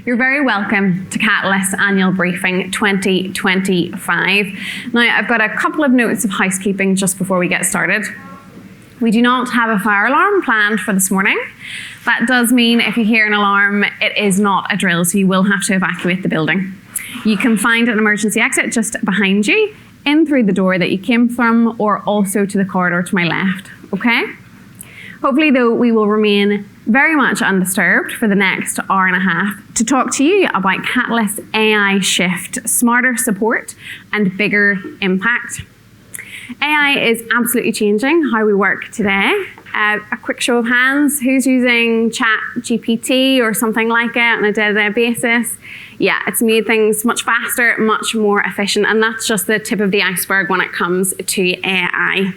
You're very welcome to Catalyst's Annual Briefing 2025. Now, I've got a couple of notes of housekeeping just before we get started. We do not have a fire alarm planned for this morning. That does mean if you hear an alarm, it is not a drill, so you will have to evacuate the building. You can find an emergency exit just behind you, in through the door that you came from, or also to the corridor to my left, okay? Hopefully, though, we will remain very much undisturbed for the next hour and a half to talk to you about Catalyst's AI shift, smarter support, and bigger impact. AI is absolutely changing how we work today. A quick show of hands, who's using ChatGPT or something like it on a day-to-day basis? Yeah, it's made things much faster, much more efficient, and that's just the tip of the iceberg when it comes to AI.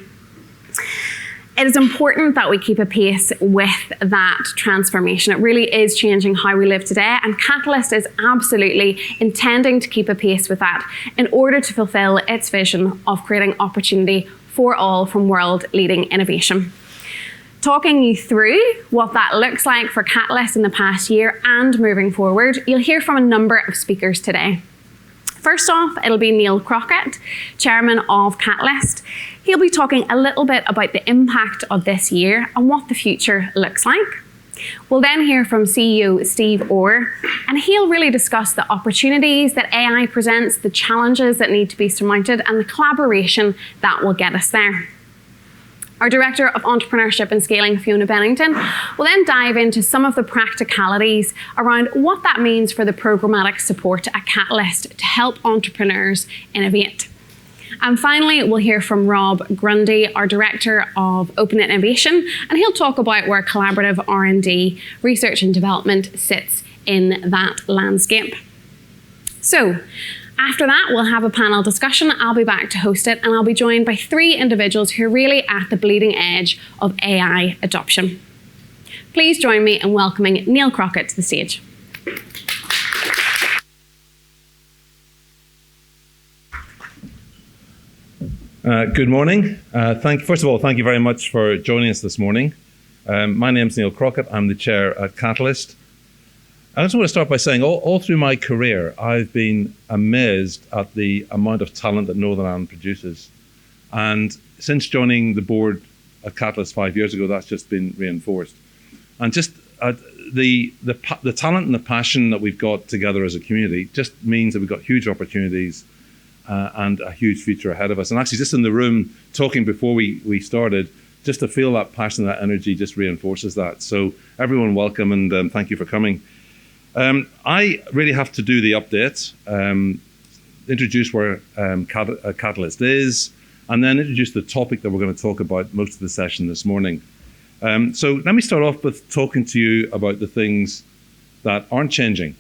It is important that we keep a pace with that transformation. It really is changing how we live today, and Catalyst is absolutely intending to keep a pace with that in order to fulfill its vision of creating opportunity for all from world-leading innovation. Talking you through what that looks like for Catalyst in the past year and moving forward, you'll hear from a number of speakers today. First off, it'll be Neil Crockett, Chairman of Catalyst. He'll be talking a little bit about the impact of this year and what the future looks like. We'll then hear from CEO Steve Orr, and he'll really discuss the opportunities that AI presents, the challenges that need to be surmounted, and the collaboration that will get us there. Our Director of Entrepreneurship and Scaling, Fiona Bennington, will then dive into some of the practicalities around what that means for the programmatic support at Catalyst to help entrepreneurs innovate. And finally, we'll hear from Rob Grundy, our Director of Open Innovation, and he'll talk about where collaborative R&D, research and development sits in that landscape. So, after that, we'll have a panel discussion. I'll be back to host it, and I'll be joined by three individuals who are really at the bleeding edge of AI adoption. Please join me in welcoming Neil Crockett to the stage. Good morning. First of all, thank you very much for joining us this morning. My name's Neil Crockett. I'm the chair at Catalyst. I just want to start by saying all through my career, I've been amazed at the amount of talent that Northern Ireland produces. And since joining the board at Catalyst 5 years ago, that's just been reinforced. And just the talent and the passion that we've got together as a community just means that we've got huge opportunities and a huge future ahead of us. And actually, just in the room, talking before we started, just to feel that passion, that energy just reinforces that. So everyone, welcome, and thank you for coming. I really have to do the update, introduce where Catalyst is, and then introduce the topic that we're going to talk about most of the session this morning. So let me start off with talking to you about the things that aren't changing.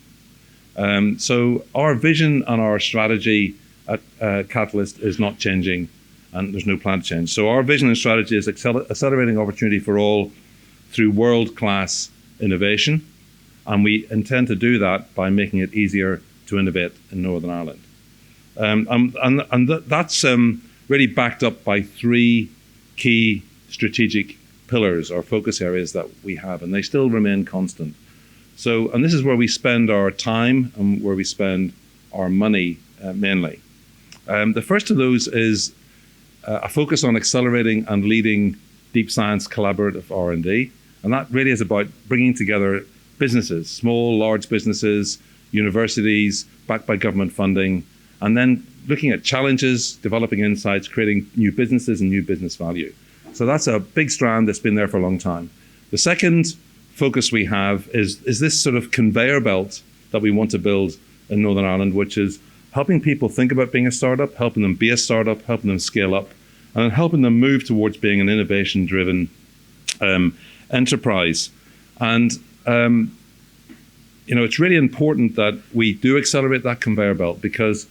So our vision and our strategy at Catalyst is not changing, and there's no plan to change. So our vision and strategy is accelerating opportunity for all through world-class innovation. And we intend to do that by making it easier to innovate in Northern Ireland. That's really backed up by three key strategic pillars or focus areas that we have, and they still remain constant. And this is where we spend our time and where we spend our money mainly. The first of those is a focus on accelerating and leading deep science collaborative R&D. And that really is about bringing together businesses, small, large businesses, universities, backed by government funding, and then looking at challenges, developing insights, creating new businesses and new business value. So that's a big strand that's been there for a long time. The second focus we have is this sort of conveyor belt that we want to build in Northern Ireland, which is helping people think about being a startup, helping them be a startup, helping them scale up, and then helping them move towards being an innovation-driven enterprise. And it's really important that we do accelerate that conveyor belt, because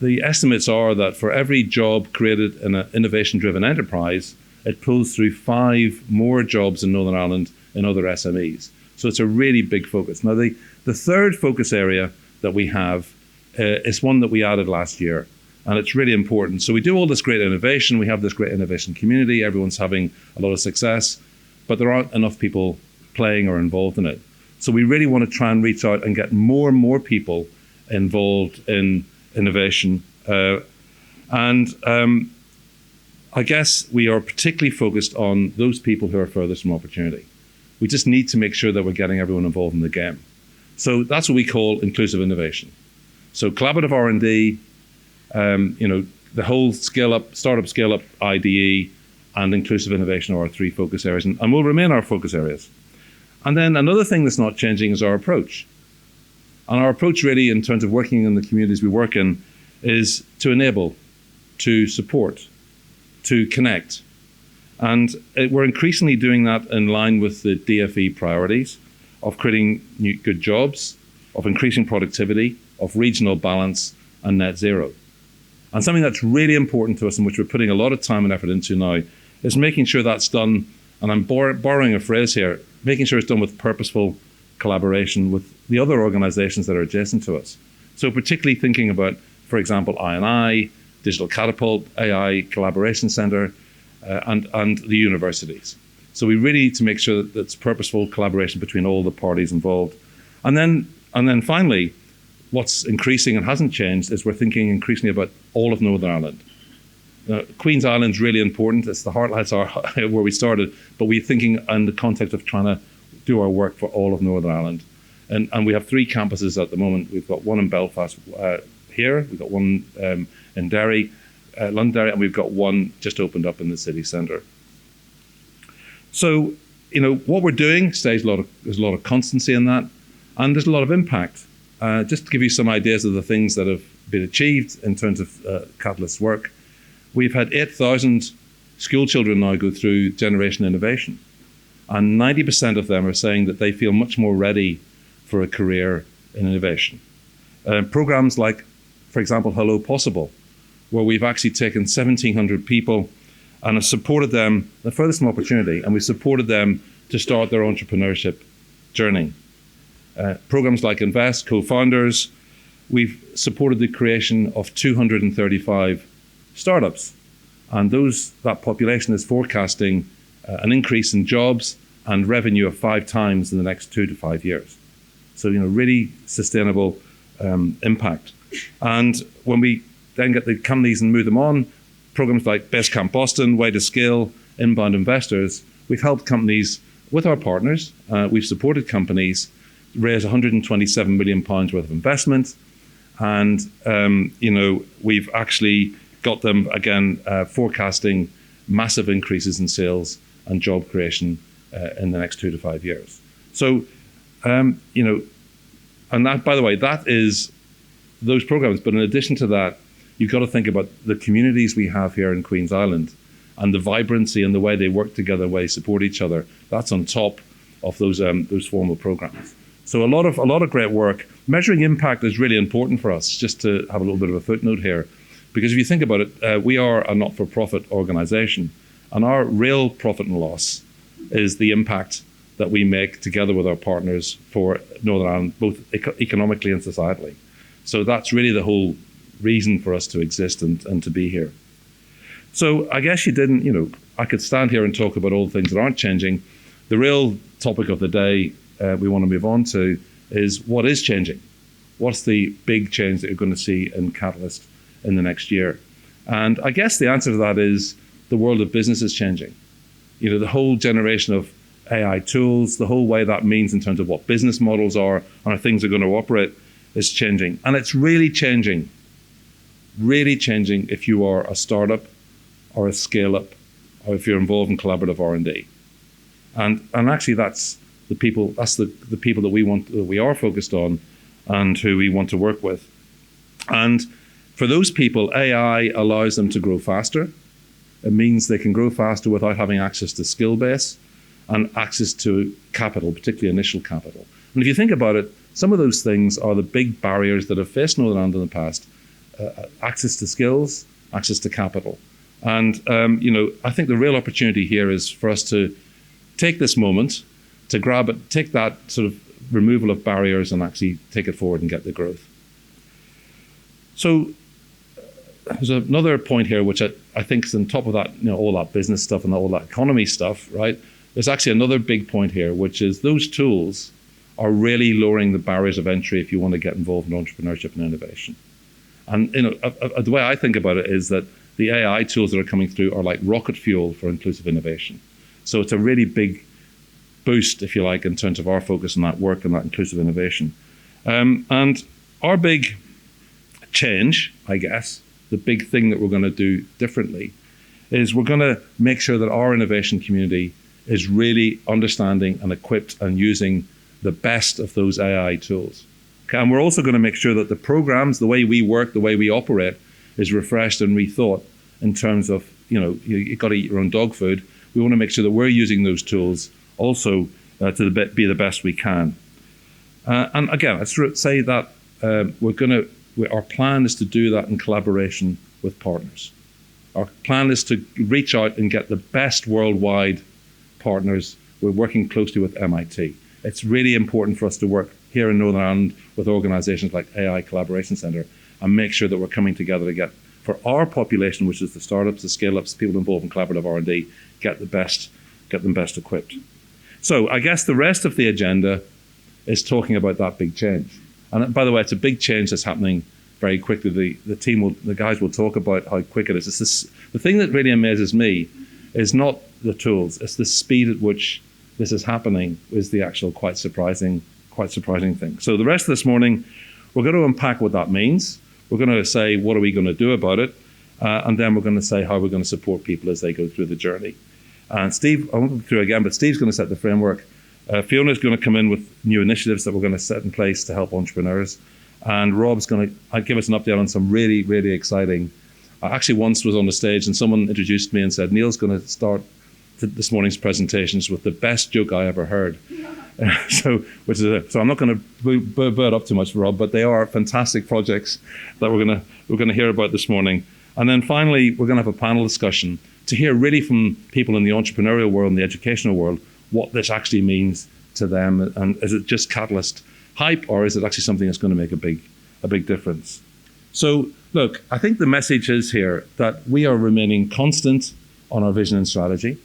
the estimates are that for every job created in an innovation-driven enterprise, it pulls through 5 more jobs in Northern Ireland in other SMEs. So it's a really big focus. Now, the third focus area that we have is one that we added last year, and it's really important. So we do all this great innovation. We have this great innovation community. Everyone's having a lot of success, but there aren't enough people playing or involved in it. So we really want to try and reach out and get more and more people involved in innovation. I guess we are particularly focused on those people who are furthest from opportunity. We just need to make sure that we're getting everyone involved in the game. So that's what we call inclusive innovation. So collaborative R&D, the whole startup scale-up IDE, and inclusive innovation are our three focus areas, and will remain our focus areas. And then another thing that's not changing is our approach. And our approach really, in terms of working in the communities we work in, is to enable, to support, to connect. And we're increasingly doing that in line with the DFE priorities of creating good jobs, of increasing productivity, of regional balance, and net zero. And something that's really important to us, and which we're putting a lot of time and effort into now, is making sure that's done, and I'm borrowing a phrase here, making sure it's done with purposeful collaboration with the other organizations that are adjacent to us. So particularly thinking about, for example, I&I, Digital Catapult, AI Collaboration Center, and the universities. So we really need to make sure that it's purposeful collaboration between all the parties involved. And then finally, what's increasing and hasn't changed is we're thinking increasingly about all of Northern Ireland. Queen's Island's really important. It's the heart, that's where we started, but we're thinking in the context of trying to do our work for all of Northern Ireland. And we have 3 campuses at the moment. We've got one in Belfast here, we've got one in Derry, Londonderry, and we've got one just opened up in the city centre. So, what we're doing, there's a lot of constancy in that, and there's a lot of impact. Just to give you some ideas of the things that have been achieved in terms of Catalyst's work, we've had 8,000 school children now go through Generation Innovation, and 90% of them are saying that they feel much more ready for a career in innovation. Programs like, for example, Hello Possible, where we've actually taken 1,700 people and have supported them, the furthest from opportunity, and we've supported them to start their entrepreneurship journey. Programs like Invest, co-founders, we've supported the creation of 235 startups, and that population is forecasting an increase in jobs and revenue of 5 times in the next 2 to 5 years. So, really sustainable impact. And when we then get the companies and move them on, programs like Best Camp Boston, Way to Scale, Inbound Investors, we've helped companies with our partners. We've supported companies raise £127 million worth of investment. And, we've actually got them, again, forecasting massive increases in sales and job creation in the next 2 to 5 years. So, and that, by the way, that is those programs. But in addition to that, you've got to think about the communities we have here in Queen's Island and the vibrancy and the way they work together, the way they support each other. That's on top of those formal programs. So a lot of great work. Measuring impact is really important for us, just to have a little bit of a footnote here. Because if you think about it, we are a not-for-profit organization, and our real profit and loss is the impact that we make together with our partners for Northern Ireland, both economically and societally. So that's really the whole reason for us to exist and to be here. So I guess I could stand here and talk about all the things that aren't changing. The real topic of the day we want to move on to is what is changing. What's the big change that you're going to see in Catalyst in the next year? And I guess the answer to that is the world of business is changing. The whole generation of AI tools, the whole way that means in terms of what business models are and how things are going to operate is changing. And it's really changing if you are a startup or a scale-up, or if you're involved in collaborative R&D. And actually that's the people that we are focused on and who we want to work with. And for those people, AI allows them to grow faster. It means they can grow faster without having access to skill base and access to capital, particularly initial capital. And if you think about it, some of those things are the big barriers that have faced Northern Ireland in the past. Access to skills, access to capital. And, I think the real opportunity here is for us to take this moment, to grab it, take that sort of removal of barriers and actually take it forward and get the growth. So there's another point here, which I think is on top of that, all that business stuff and all that economy stuff, right? There's actually another big point here, which is those tools are really lowering the barriers of entry if you want to get involved in entrepreneurship and innovation. And the way I think about it is that the AI tools that are coming through are like rocket fuel for inclusive innovation. So it's a really big boost, if you like, in terms of our focus on that work and that inclusive innovation. And our big change, I guess, the big thing that we're going to do differently is we're going to make sure that our innovation community is really understanding and equipped and using the best of those AI tools. Okay, and we're also going to make sure that the programs, the way we work, the way we operate is refreshed and rethought in terms of, you've got to eat your own dog food. We want to make sure that we're using those tools also to be the best we can. And again, let's say that our plan is to do that in collaboration with partners. Our plan is to reach out and get the best worldwide partners. We're working closely with MIT. It's really important for us to work here in Northern Ireland with organizations like AI Collaboration Centre and make sure that we're coming together to get, for our population, which is the startups, the scale-ups, people involved in collaborative R&D, get them best equipped. So I guess the rest of the agenda is talking about that big change. And by the way, it's a big change that's happening very quickly. The guys will talk about how quick it is. The thing that really amazes me is not the tools, it's the speed at which this is happening is the actual quite surprising thing. So the rest of this morning, we're going to unpack what that means. We're going to say, what are we going to do about it? And then we're going to say how we're going to support people as they go through the journey. And Steve, I won't go through again, but Steve's going to set the framework. Fiona's going to come in with new initiatives that we're going to set in place to help entrepreneurs. And Rob's going to give us an update on some really, really exciting. I actually once was on the stage and someone introduced me and said, Neil's going to start this morning's presentations with the best joke I ever heard. So I'm not going to bird up too much for Rob, but they are fantastic projects that we're going to hear about this morning. And then finally, we're going to have a panel discussion to hear really from people in the entrepreneurial world and the educational world what this actually means to them, and is it just catalyst hype, or is it actually something that's going to make a big difference? So look, I think the message is here that we are remaining constant on our vision and strategy.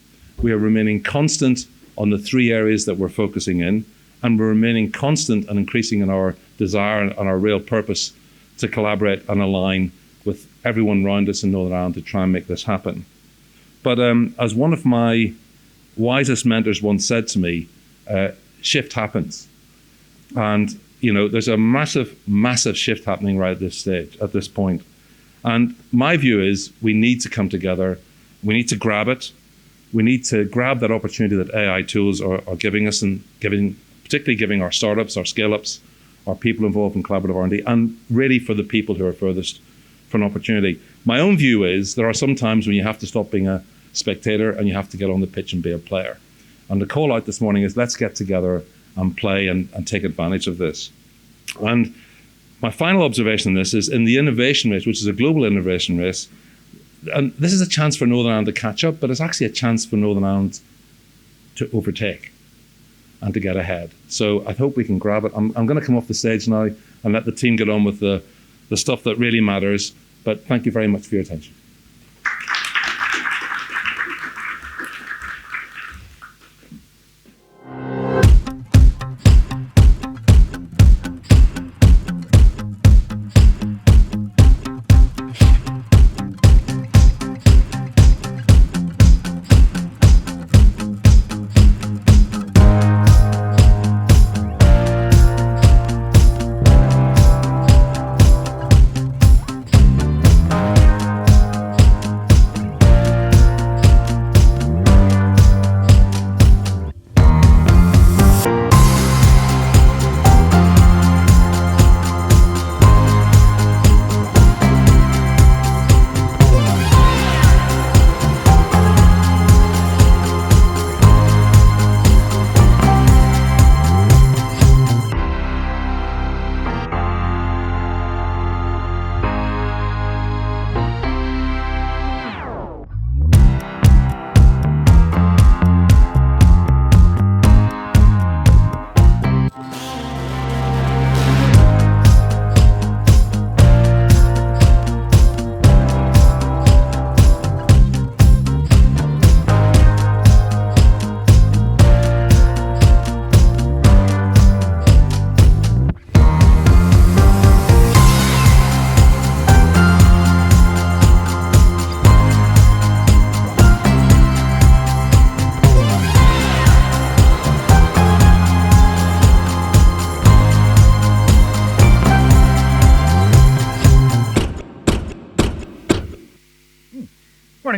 We are remaining constant on the 3 areas that we're focusing in, and we're remaining constant and increasing in our desire and our real purpose to collaborate and align with everyone around us in Northern Ireland to try and make this happen. But as one of my wisest mentors once said to me, shift happens. And there's a massive shift happening right at this point. And my view is we need to come together. We need to grab it. We need to grab that opportunity that AI tools are giving us, and particularly giving our startups, our scale-ups, our people involved in collaborative R&D, and really for the people who are furthest from opportunity. My own view is there are some times when you have to stop being a spectator and you have to get on the pitch and be a player. And the call out this morning is let's get together and play and take advantage of this. And my final observation on this is in the innovation race, which is a global innovation race, and this is a chance for Northern Ireland to catch up, but it's actually a chance for Northern Ireland to overtake and to get ahead. So I hope we can grab it. I'm going to come off the stage now and let the team get on with the stuff that really matters. But thank you very much for your attention.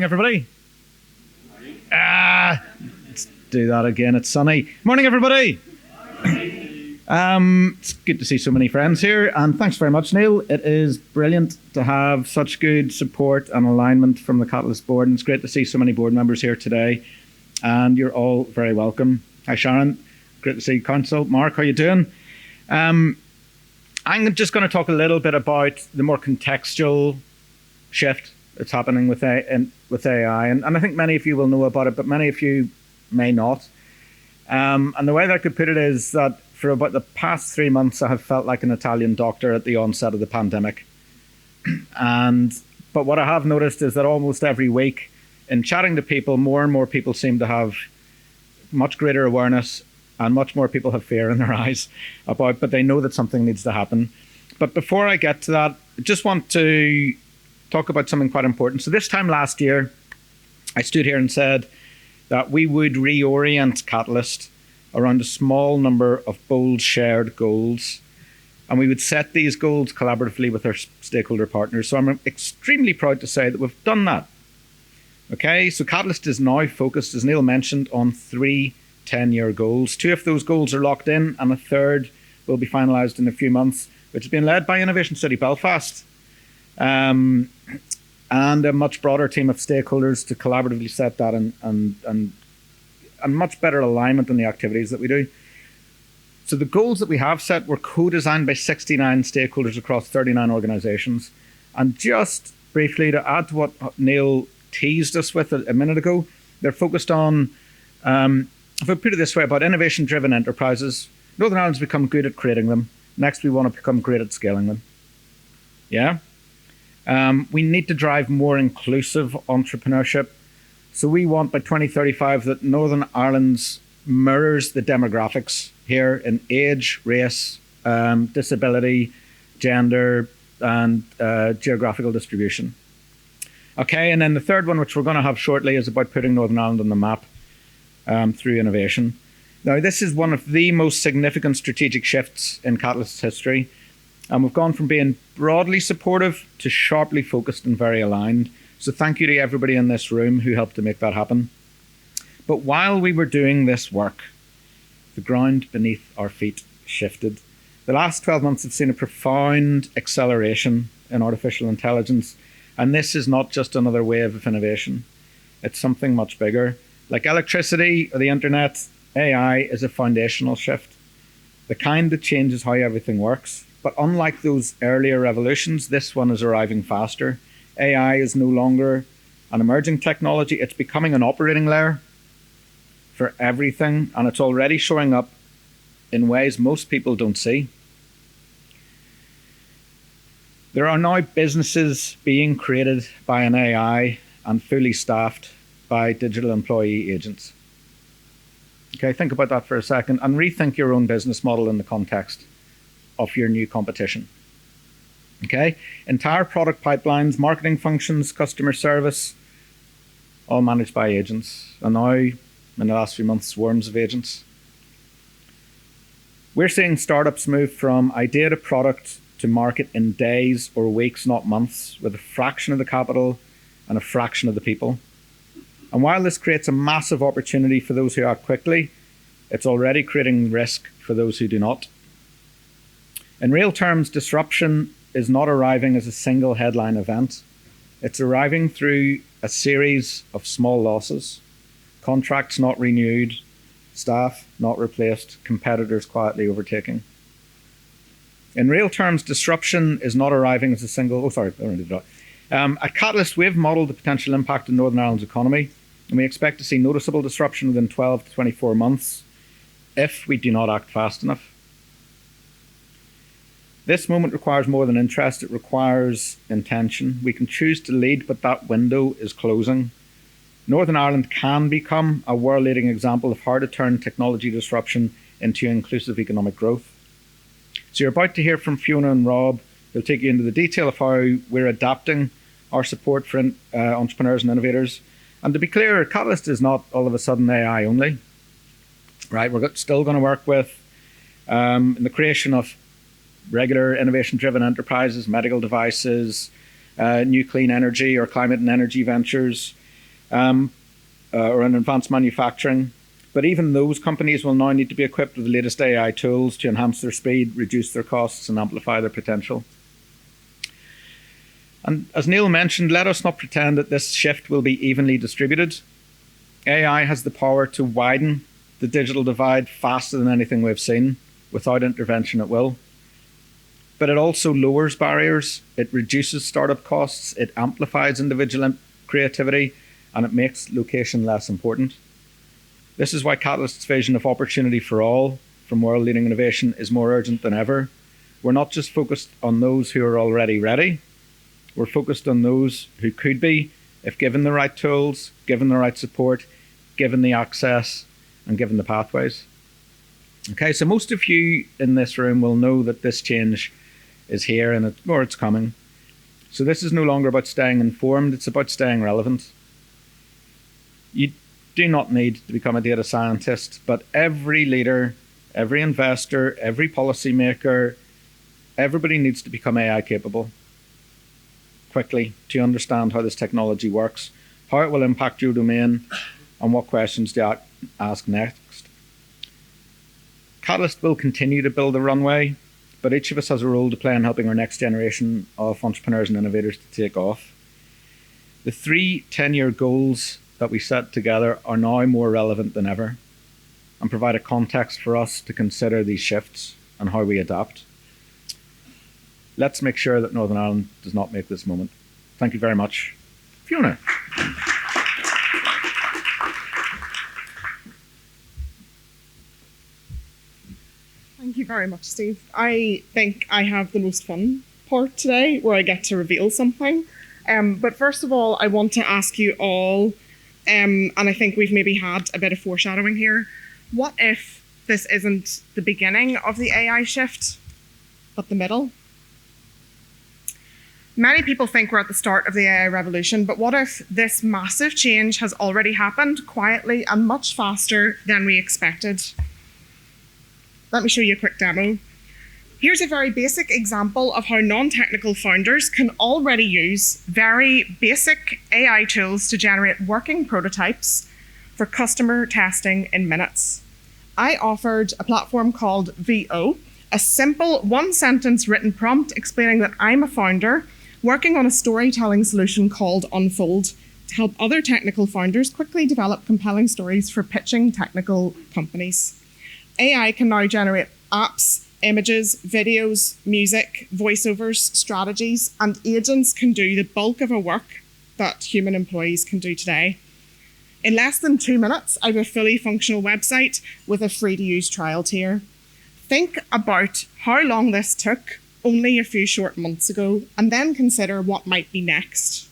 Morning, everybody. Let's do that again. It's sunny. Morning, everybody. It's good to see so many friends here, and thanks very much, Neil. It is brilliant to have such good support and alignment from the Catalyst board, and it's great to see so many board members here today, and you're all very welcome. Hi, Sharon. Great to see you, Council. Mark, how you doing? I'm just going to talk a little bit about the more contextual shift that's happening with AI, and I think many of you will know about it, but many of you may not. And the way that I could put it is that for about the past 3 months, I have felt like an Italian doctor at the onset of the pandemic. But what I have noticed is that almost every week, in chatting to people, more and more people seem to have much greater awareness, and much more people have fear in their eyes but they know that something needs to happen. But before I get to that, I just want to talk about something quite important. So this time last year, I stood here and said that we would reorient Catalyst around a small number of bold shared goals, and we would set these goals collaboratively with our stakeholder partners. So I'm extremely proud to say that we've done that. Okay, so Catalyst is now focused, as Neil mentioned, on 3 10-year goals. 2 of those goals are locked in, and a third will be finalised in a few months, which has been led by Innovation City Belfast, and a much broader team of stakeholders to collaboratively set that and much better alignment in the activities that we do. So the goals that we have set were co-designed by 69 stakeholders across 39 organisations. And just briefly to add to what Neil teased us with a minute ago, they're focused on, if I put it this way, about innovation-driven enterprises. Northern Ireland's become good at creating them. Next, we want to become great at scaling them. Yeah? We need to drive more inclusive entrepreneurship. So we want by 2035 that Northern Ireland's mirrors the demographics here in age, race, disability, gender, and geographical distribution. Okay, and then the third one, which we're going to have shortly, is about putting Northern Ireland on the map through innovation. Now, this is one of the most significant strategic shifts in Catalyst's history. And we've gone from being broadly supportive to sharply focused and very aligned. So thank you to everybody in this room who helped to make that happen. But while we were doing this work, the ground beneath our feet shifted. The last 12 months have seen a profound acceleration in artificial intelligence. And this is not just another wave of innovation. It's something much bigger. Like electricity or the internet, AI is a foundational shift. The kind that changes how everything works. But unlike those earlier revolutions, this one is arriving faster. AI is no longer an emerging technology. It's becoming an operating layer for everything, and it's already showing up in ways most people don't see. There are now businesses being created by an AI and fully staffed by digital employee agents. Okay, think about that for a second and rethink your own business model in the context of your new competition. Okay, entire product pipelines, marketing functions, customer service, all managed by agents. And now, in the last few months, swarms of agents. We're seeing startups move from idea to product to market in days or weeks, not months, with a fraction of the capital and a fraction of the people. And while this creates a massive opportunity for those who act quickly, it's already creating risk for those who do not. In real terms, disruption is not arriving as a single headline event. It's arriving through a series of small losses, contracts not renewed, staff not replaced, competitors quietly overtaking. In real terms, disruption is not arriving as a single... At Catalyst, we've modelled the potential impact on Northern Ireland's economy, and we expect to see noticeable disruption within 12 to 24 months if we do not act fast enough. This moment requires more than interest, it requires intention. We can choose to lead, but that window is closing. Northern Ireland can become a world-leading example of how to turn technology disruption into inclusive economic growth. So you're about to hear from Fiona and Rob. They'll take you into the detail of how we're adapting our support for entrepreneurs and innovators. And to be clear, Catalyst is not all of a sudden AI only. Right, we're still going to work with in the creation of regular innovation-driven enterprises, medical devices, new clean energy or climate and energy ventures, or in advanced manufacturing. But even those companies will now need to be equipped with the latest AI tools to enhance their speed, reduce their costs, and amplify their potential. And as Neil mentioned, let us not pretend that this shift will be evenly distributed. AI has the power to widen the digital divide faster than anything we've seen. Without intervention, it will. But it also lowers barriers, it reduces startup costs, it amplifies individual creativity, and it makes location less important. This is why Catalyst's vision of opportunity for all from world-leading innovation is more urgent than ever. We're not just focused on those who are already ready. We're focused on those who could be, if given the right tools, given the right support, given the access, and given the pathways. Okay, so most of you in this room will know that this change is here and it's coming. So this is no longer about staying informed, it's about staying relevant. You do not need to become a data scientist, but every leader, every investor, every policymaker, everybody needs to become AI capable quickly to understand how this technology works, how it will impact your domain, and what questions to ask next. Catalyst will continue to build a runway, but each of us has a role to play in helping our next generation of entrepreneurs and innovators to take off. The 3 10-year goals that we set together are now more relevant than ever and provide a context for us to consider these shifts and how we adapt. Let's make sure that Northern Ireland does not make this moment. Thank you very much. Fiona. Thank you very much, Steve. I think I have the most fun part today where I get to reveal something. But first of all, I want to ask you all, and I think we've maybe had a bit of foreshadowing here, what if this isn't the beginning of the AI shift, but the middle? Many people think we're at the start of the AI revolution, but what if this massive change has already happened quietly and much faster than we expected? Let me show you a quick demo. Here's a very basic example of how non-technical founders can already use very basic AI tools to generate working prototypes for customer testing in minutes. I offered a platform called VO, a simple one-sentence written prompt explaining that I'm a founder working on a storytelling solution called Unfold to help other technical founders quickly develop compelling stories for pitching technical companies. AI can now generate apps, images, videos, music, voiceovers, strategies, and agents can do the bulk of a work that human employees can do today. In less than 2 minutes, I have a fully functional website with a free-to-use trial tier. Think about how long this took only a few short months ago, and then consider what might be next.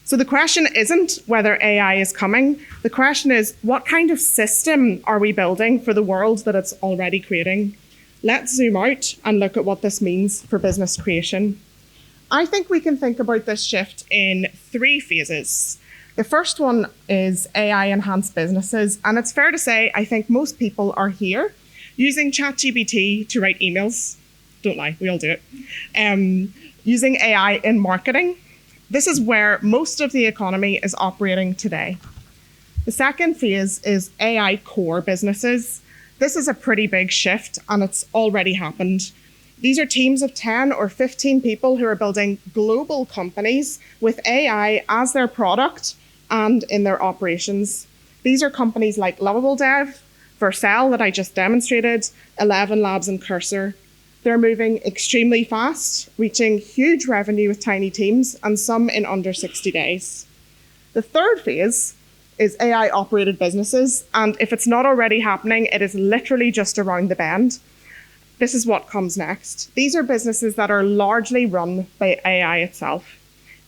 So the question isn't whether AI is coming. The question is, what kind of system are we building for the world that it's already creating? Let's zoom out and look at what this means for business creation. I think we can think about this shift in 3 phases. The first one is AI-enhanced businesses, and it's fair to say I think most people are here using ChatGPT to write emails. Don't lie, we all do it. Using AI in marketing. This is where most of the economy is operating today. The second phase is AI core businesses. This is a pretty big shift and it's already happened. These are teams of 10 or 15 people who are building global companies with AI as their product and in their operations. These are companies like Lovable Dev, Vercel that I just demonstrated, 11 Labs and Cursor. They're moving extremely fast, reaching huge revenue with tiny teams and some in under 60 days. The third phase is AI-operated businesses, and if it's not already happening, it is literally just around the bend. This is what comes next. These are businesses that are largely run by AI itself.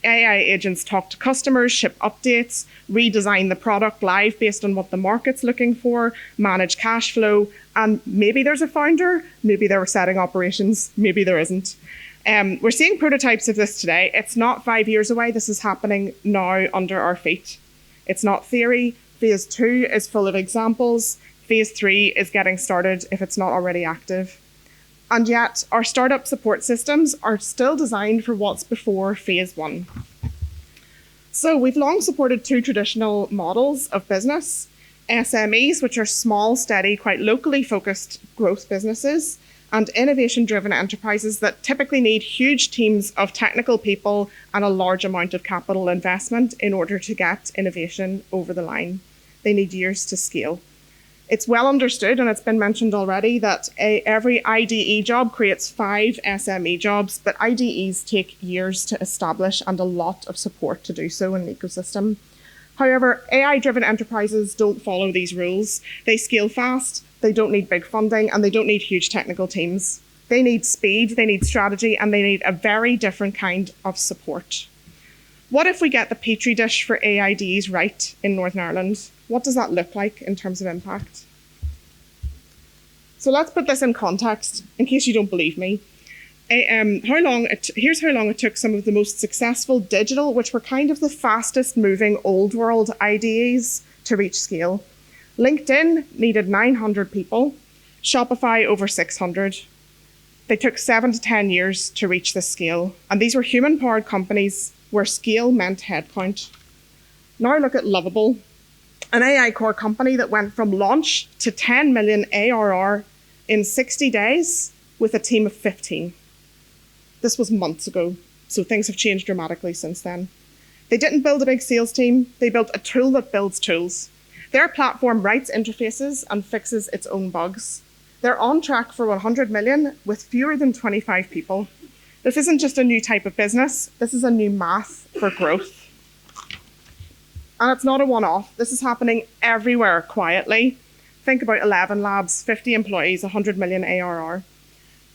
AI agents talk to customers, ship updates, redesign the product live based on what the market's looking for, manage cash flow, and maybe there's a founder, maybe they're setting operations, maybe there isn't. We're seeing prototypes of this today. It's not 5 years away. This is happening now under our feet. It's not theory. Phase 2 is full of examples. Phase 3 is getting started if it's not already active. And yet, our startup support systems are still designed for what's before phase 1. So we've long supported two traditional models of business: SMEs, which are small, steady, quite locally focused growth businesses, and innovation-driven enterprises that typically need huge teams of technical people and a large amount of capital investment in order to get innovation over the line. They need years to scale. It's well understood, and it's been mentioned already, that every IDE job creates 5 SME jobs, but IDEs take years to establish and a lot of support to do so in an ecosystem. However, AI-driven enterprises don't follow these rules. They scale fast, they don't need big funding, and they don't need huge technical teams. They need speed, they need strategy, and they need a very different kind of support. What if we get the petri dish for AIDs right in Northern Ireland? What does that look like in terms of impact? So let's put this in context, in case you don't believe me. Here's how long it took some of the most successful digital, which were kind of the fastest moving old world IDEs, to reach scale. LinkedIn needed 900 people, Shopify over 600. They took 7 to 10 years to reach this scale, and these were human-powered companies where scale meant headcount. Now look at Lovable, an AI core company that went from launch to 10 million ARR in 60 days with a team of 15. This was months ago, so things have changed dramatically since then. They didn't build a big sales team, they built a tool that builds tools. Their platform writes interfaces and fixes its own bugs. They're on track for 100 million with fewer than 25 people. This isn't just a new type of business, this is a new math for growth. And it's not a one-off. This is happening everywhere quietly. Think about 11 labs, 50 employees, 100 million ARR.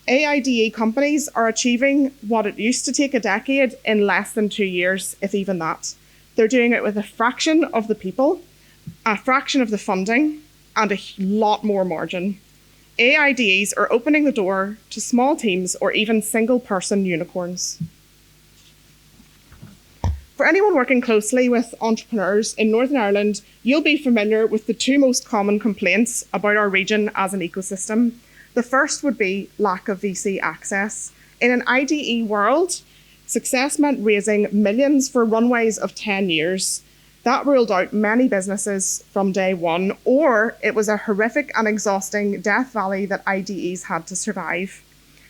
AIDE companies are achieving what it used to take a decade in less than 2 years, if even that. They're doing it with a fraction of the people, a fraction of the funding, and a lot more margin. AIDEs are opening the door to small teams or even single-person unicorns. For anyone working closely with entrepreneurs in Northern Ireland, you'll be familiar with the 2 most common complaints about our region as an ecosystem. The first would be lack of VC access. In an IDE world, success meant raising millions for runways of 10 years. That ruled out many businesses from day one, or it was a horrific and exhausting death valley that IDEs had to survive,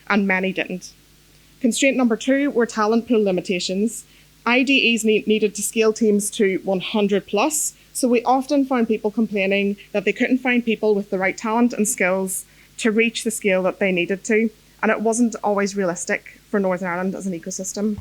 and many didn't. Constraint number 2 were talent pool limitations. IDEs needed to scale teams to 100 plus, so we often found people complaining that they couldn't find people with the right talent and skills to reach the scale that they needed to, and it wasn't always realistic for Northern Ireland as an ecosystem.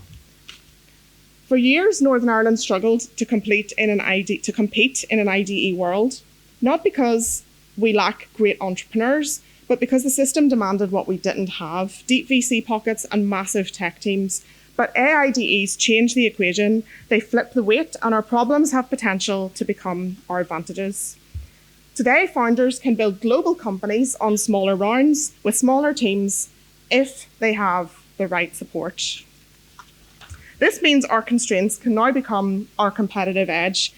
For years, Northern Ireland struggled to compete in an IDE world, not because we lack great entrepreneurs, but because the system demanded what we didn't have: deep VC pockets and massive tech teams. But AIDEs change the equation, they flip the weight, and our problems have potential to become our advantages. Today, founders can build global companies on smaller rounds with smaller teams if they have the right support. This means our constraints can now become our competitive edge.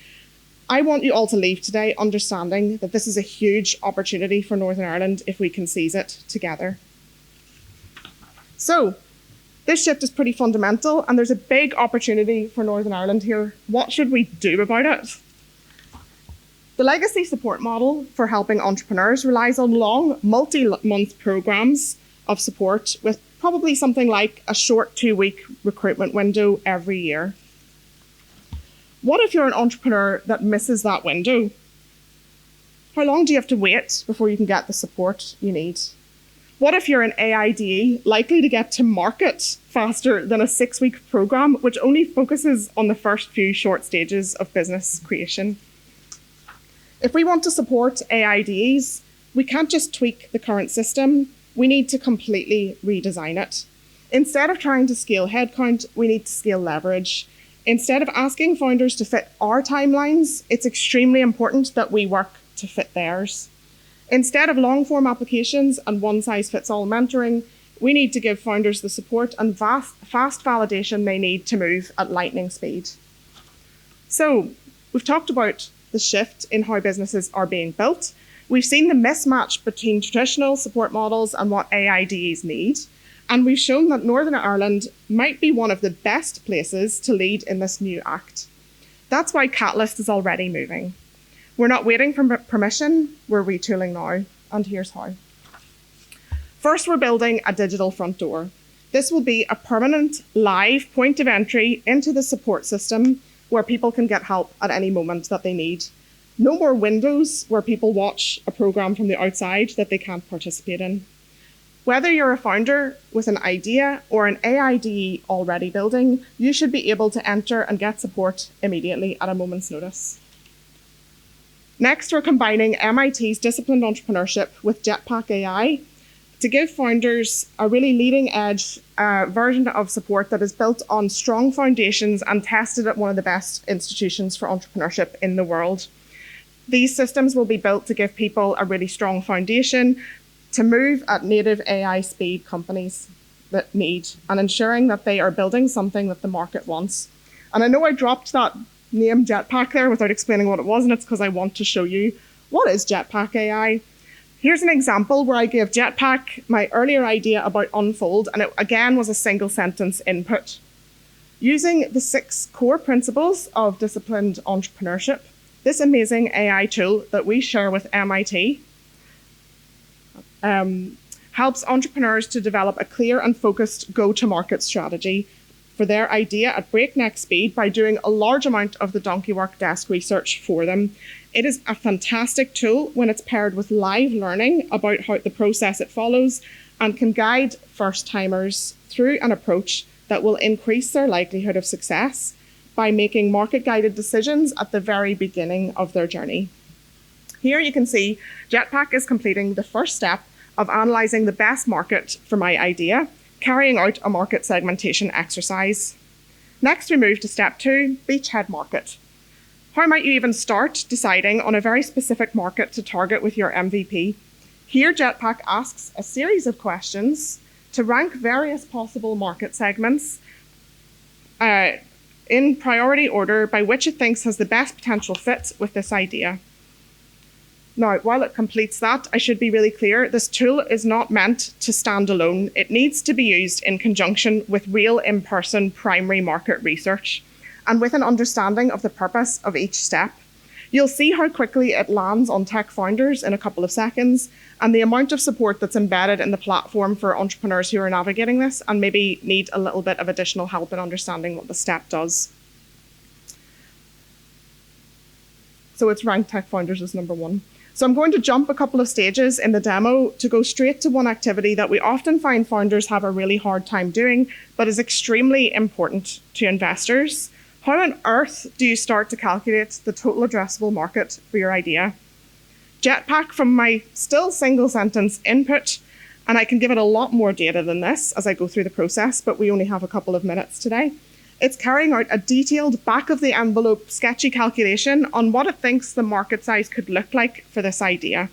I want you all to leave today understanding that this is a huge opportunity for Northern Ireland if we can seize it together. So, this shift is pretty fundamental, and there's a big opportunity for Northern Ireland here. What should we do about it? The legacy support model for helping entrepreneurs relies on long, multi-month programs of support with probably something like a short 2-week recruitment window every year. What if you're an entrepreneur that misses that window? How long do you have to wait before you can get the support you need? What if you're an AIDE likely to get to market faster than a 6-week program, which only focuses on the first few short stages of business creation? If we want to support AIDEs, we can't just tweak the current system, we need to completely redesign it. Instead of trying to scale headcount, we need to scale leverage. Instead of asking founders to fit our timelines, it's extremely important that we work to fit theirs. Instead of long-form applications and one-size-fits-all mentoring, we need to give founders the support and fast validation they need to move at lightning speed. So, we've talked about the shift in how businesses are being built. We've seen the mismatch between traditional support models and what AIDEs need. And we've shown that Northern Ireland might be one of the best places to lead in this new act. That's why Catalyst is already moving. We're not waiting for permission, we're retooling now, and here's how. First, we're building a digital front door. This will be a permanent, live point of entry into the support system where people can get help at any moment that they need. No more windows where people watch a program from the outside that they can't participate in. Whether you're a founder with an idea or an AIDE already building, you should be able to enter and get support immediately at a moment's notice. Next, we're combining MIT's disciplined entrepreneurship with Jetpack AI to give founders a really leading edge version of support that is built on strong foundations and tested at one of the best institutions for entrepreneurship in the world. These systems will be built to give people a really strong foundation to move at native AI speed companies that need, and ensuring that they are building something that the market wants. And I know I dropped that name Jetpack there without explaining what it was, and it's because I want to show you what is Jetpack AI. Here's an example where I gave Jetpack my earlier idea about Unfold, and it again was a single sentence input. Using the 6 core principles of disciplined entrepreneurship, this amazing AI tool that we share with MIT helps entrepreneurs to develop a clear and focused go-to-market strategy for their idea at breakneck speed by doing a large amount of the donkey work desk research for them. It is a fantastic tool when it's paired with live learning about how the process it follows, and can guide first-timers through an approach that will increase their likelihood of success by making market-guided decisions at the very beginning of their journey. Here you can see Jetpack is completing the first step of analysing the best market for my idea, carrying out a market segmentation exercise. Next, we move to step 2, beachhead market. How might you even start deciding on a very specific market to target with your MVP? Here, Jetpack asks a series of questions to rank various possible market segments in priority order by which it thinks has the best potential fit with this idea. Now, while it completes that, I should be really clear, this tool is not meant to stand alone. It needs to be used in conjunction with real in-person primary market research and with an understanding of the purpose of each step. You'll see how quickly it lands on tech founders in a couple of seconds, and the amount of support that's embedded in the platform for entrepreneurs who are navigating this and maybe need a little bit of additional help in understanding what the step does. So it's ranked tech founders as number 1. So I'm going to jump a couple of stages in the demo to go straight to one activity that we often find founders have a really hard time doing, but is extremely important to investors. How on earth do you start to calculate the total addressable market for your idea? Jetpack, from my still single sentence input, and I can give it a lot more data than this as I go through the process, but we only have a couple of minutes today. It's carrying out a detailed back of the envelope sketchy calculation on what it thinks the market size could look like for this idea,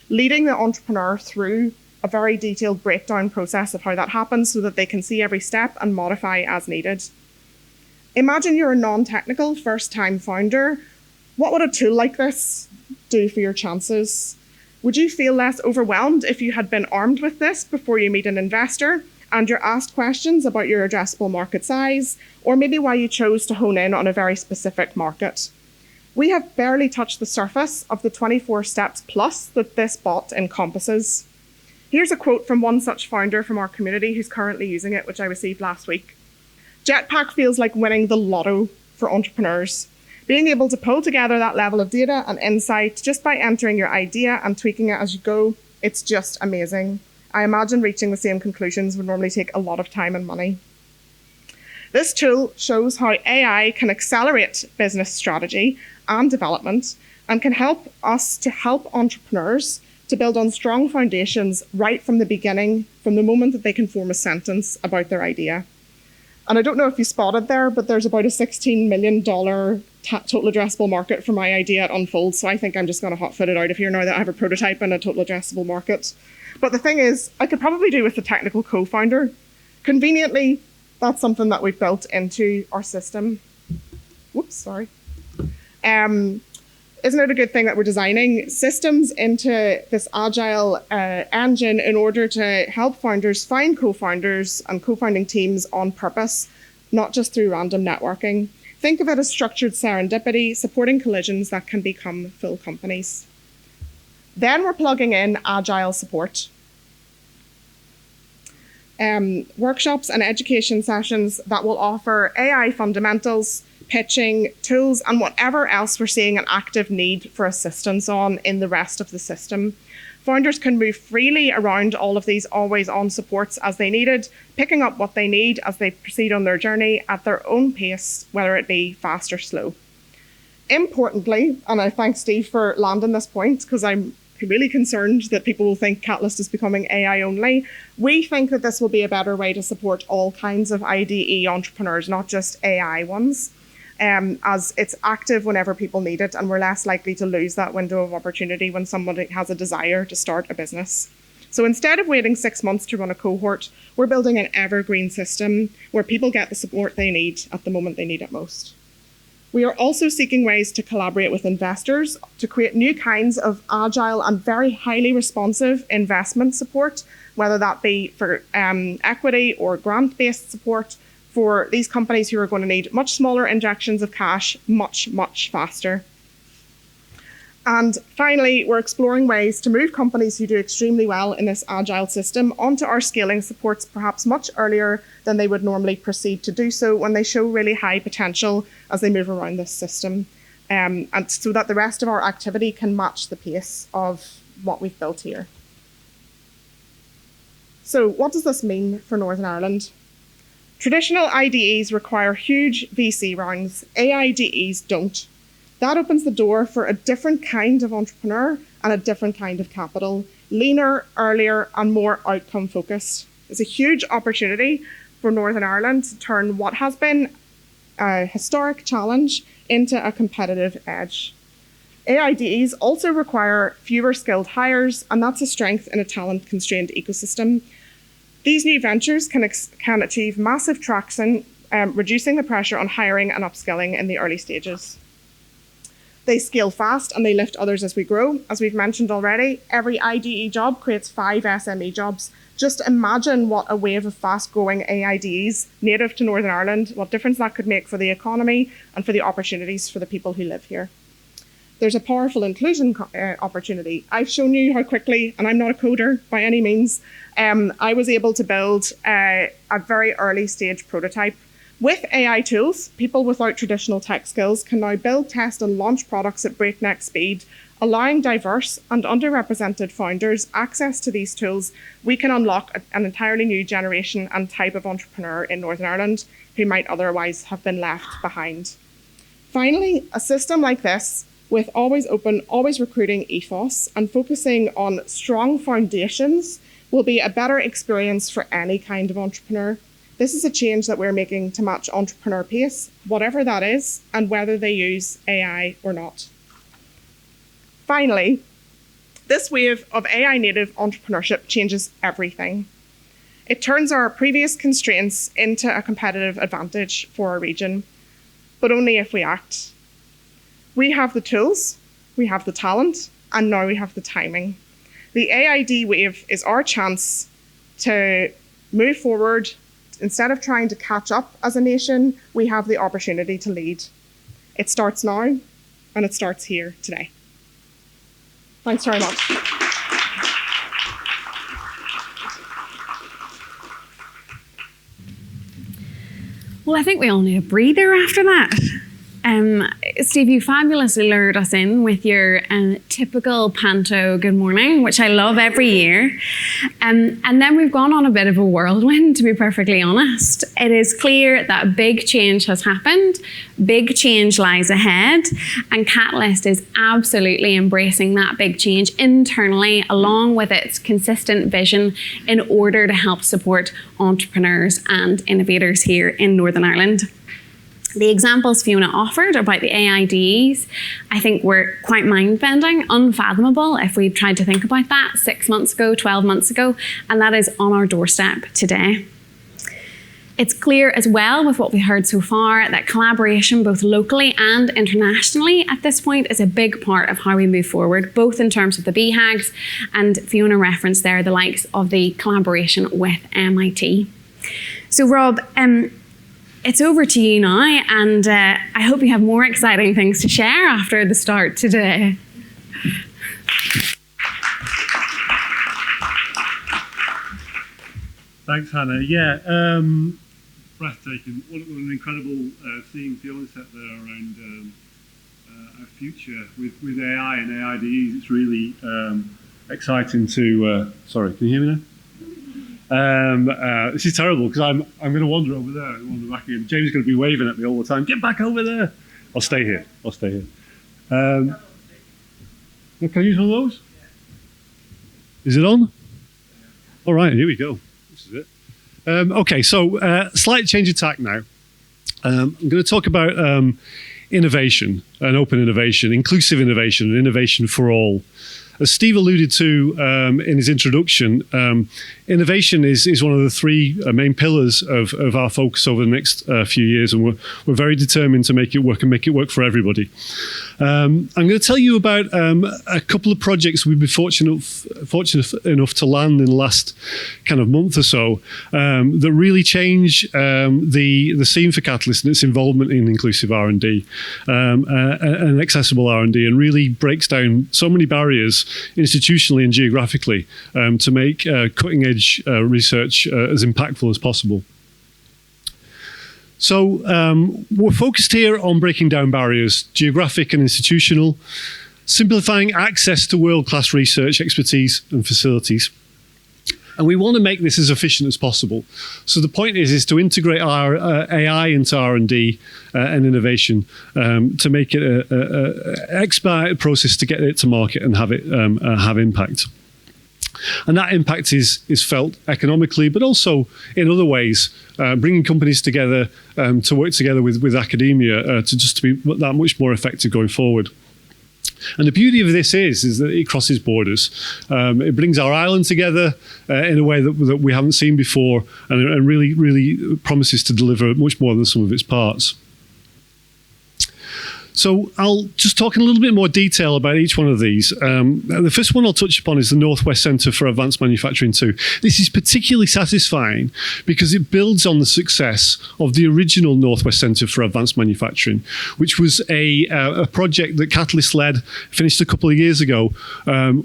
leading the entrepreneur through a very detailed breakdown process of how that happens so that they can see every step and modify as needed. Imagine you're a non-technical first-time founder. What would a tool like this do for your chances? Would you feel less overwhelmed if you had been armed with this before you meet an investor and you're asked questions about your addressable market size, or maybe why you chose to hone in on a very specific market? We have barely touched the surface of the 24 steps plus that this bot encompasses. Here's a quote from one such founder from our community who's currently using it, which I received last week. Jetpack feels like winning the lotto for entrepreneurs. Being able to pull together that level of data and insight just by entering your idea and tweaking it as you go, it's just amazing. I imagine reaching the same conclusions would normally take a lot of time and money. This tool shows how AI can accelerate business strategy and development and can help us to help entrepreneurs to build on strong foundations right from the beginning, from the moment that they can form a sentence about their idea. And I don't know if you spotted there, but there's about a $16 million total addressable market for my idea at Unfold. So I think I'm just going to hot-foot it out of here now that I have a prototype and a total addressable market. But the thing is, I could probably do with the technical co-founder. Conveniently, that's something that we've built into our system. Whoops, sorry. Isn't it a good thing that we're designing systems into this agile engine in order to help founders find co-founders and co-founding teams on purpose, not just through random networking? Think of it as structured serendipity, supporting collisions that can become full companies. Then we're plugging in agile support. Workshops and education sessions that will offer AI fundamentals, pitching, tools, and whatever else we're seeing an active need for assistance on in the rest of the system. Founders can move freely around all of these always-on supports as they needed, picking up what they need as they proceed on their journey at their own pace, whether it be fast or slow. Importantly, and I thank Steve for landing this point, because I'm really concerned that people will think Catalyst is becoming AI only, we think that this will be a better way to support all kinds of IDE entrepreneurs, not just AI ones. As it's active whenever people need it, and we're less likely to lose that window of opportunity when somebody has a desire to start a business. So instead of waiting 6 months to run a cohort, we're building an evergreen system where people get the support they need at the moment they need it most. We are also seeking ways to collaborate with investors to create new kinds of agile and very highly responsive investment support, whether that be for equity or grant-based support, for these companies who are going to need much smaller injections of cash much, much faster. And finally, we're exploring ways to move companies who do extremely well in this agile system onto our scaling supports perhaps much earlier than they would normally proceed to do so when they show really high potential as they move around this system. And so that the rest of our activity can match the pace of what we've built here. So what does this mean for Northern Ireland? Traditional IDEs require huge VC rounds. AIDEs don't. That opens the door for a different kind of entrepreneur and a different kind of capital, leaner, earlier, and more outcome focused. It's a huge opportunity for Northern Ireland to turn what has been a historic challenge into a competitive edge. AIDEs also require fewer skilled hires, and that's a strength in a talent-constrained ecosystem. These new ventures can achieve massive traction, reducing the pressure on hiring and upskilling in the early stages. They scale fast and they lift others as we grow. As we've mentioned already, every IDE job creates 5 SME jobs. Just imagine what a wave of fast-growing AIDEs native to Northern Ireland, what difference that could make for the economy and for the opportunities for the people who live here. There's a powerful inclusion opportunity. I've shown you how quickly, and I'm not a coder by any means, I was able to build a very early stage prototype. With AI tools, people without traditional tech skills can now build, test, and launch products at breakneck speed, allowing diverse and underrepresented founders access to these tools. We can unlock an entirely new generation and type of entrepreneur in Northern Ireland who might otherwise have been left behind. Finally, a system like this, with always open, always recruiting ethos and focusing on strong foundations, will be a better experience for any kind of entrepreneur. This is a change that we're making to match entrepreneur pace, whatever that is, and whether they use AI or not. Finally, this wave of AI native entrepreneurship changes everything. It turns our previous constraints into a competitive advantage for our region, but only if we act. We have the tools, we have the talent, and now we have the timing. The AID wave is our chance to move forward. Instead of trying to catch up as a nation, we have the opportunity to lead. It starts now, and it starts here today. Thanks very much. Well, I think we all need a breather after that. Steve, you fabulously lured us in with your typical panto good morning, which I love every year. And then we've gone on a bit of a whirlwind, to be perfectly honest. It is clear that big change has happened, big change lies ahead, and Catalyst is absolutely embracing that big change internally, along with its consistent vision in order to help support entrepreneurs and innovators here in Northern Ireland. The examples Fiona offered about the AIDs, I think were quite mind-bending, unfathomable if we tried to think about that 6 months ago, 12 months ago, and that is on our doorstep today. It's clear as well with what we heard so far that collaboration both locally and internationally at this point is a big part of how we move forward, both in terms of the BHAGs and Fiona referenced there the likes of the collaboration with MIT. So Rob, it's over to you now, and I hope you have more exciting things to share after the start today. Thanks, Hannah. Yeah, breathtaking. What an incredible theme Fiona set there around our future with AI and AIDEs. It's really exciting to. Sorry, can you hear me now? This is terrible because I'm going to wander over there and wander back again. James is going to be waving at me all the time. Get back over there. I'll stay here. Can I use one of those? Is it on? All right, here we go. This is it. Okay, so slight change of tack now. I'm going to talk about innovation and open innovation, inclusive innovation, and innovation for all. As Steve alluded to in his introduction, innovation is one of the three main pillars of our focus over the next few years, and we're very determined to make it work and make it work for everybody. I'm going to tell you about a couple of projects we've been fortunate enough to land in the last kind of month or so that really change the scene for Catalyst and its involvement in inclusive R&D and accessible R&D, and really breaks down so many barriers institutionally and geographically to make cutting-edge research as impactful as possible. So we're focused here on breaking down barriers, geographic and institutional, simplifying access to world-class research expertise and facilities. And we want to make this as efficient as possible. So the point is to integrate our AI into R&D and innovation to make it an expedited process to get it to market and have it have impact. And that impact is felt economically, but also in other ways, bringing companies together to work together with academia to be that much more effective going forward. And the beauty of this is that it crosses borders. It brings our island together in a way that we haven't seen before, and really promises to deliver much more than some of its parts. So I'll just talk in a little bit more detail about each one of these. The first one I'll touch upon is the Northwest Centre for Advanced Manufacturing 2. This is particularly satisfying because it builds on the success of the original Northwest Centre for Advanced Manufacturing, which was a project that Catalyst led, finished a couple of years ago,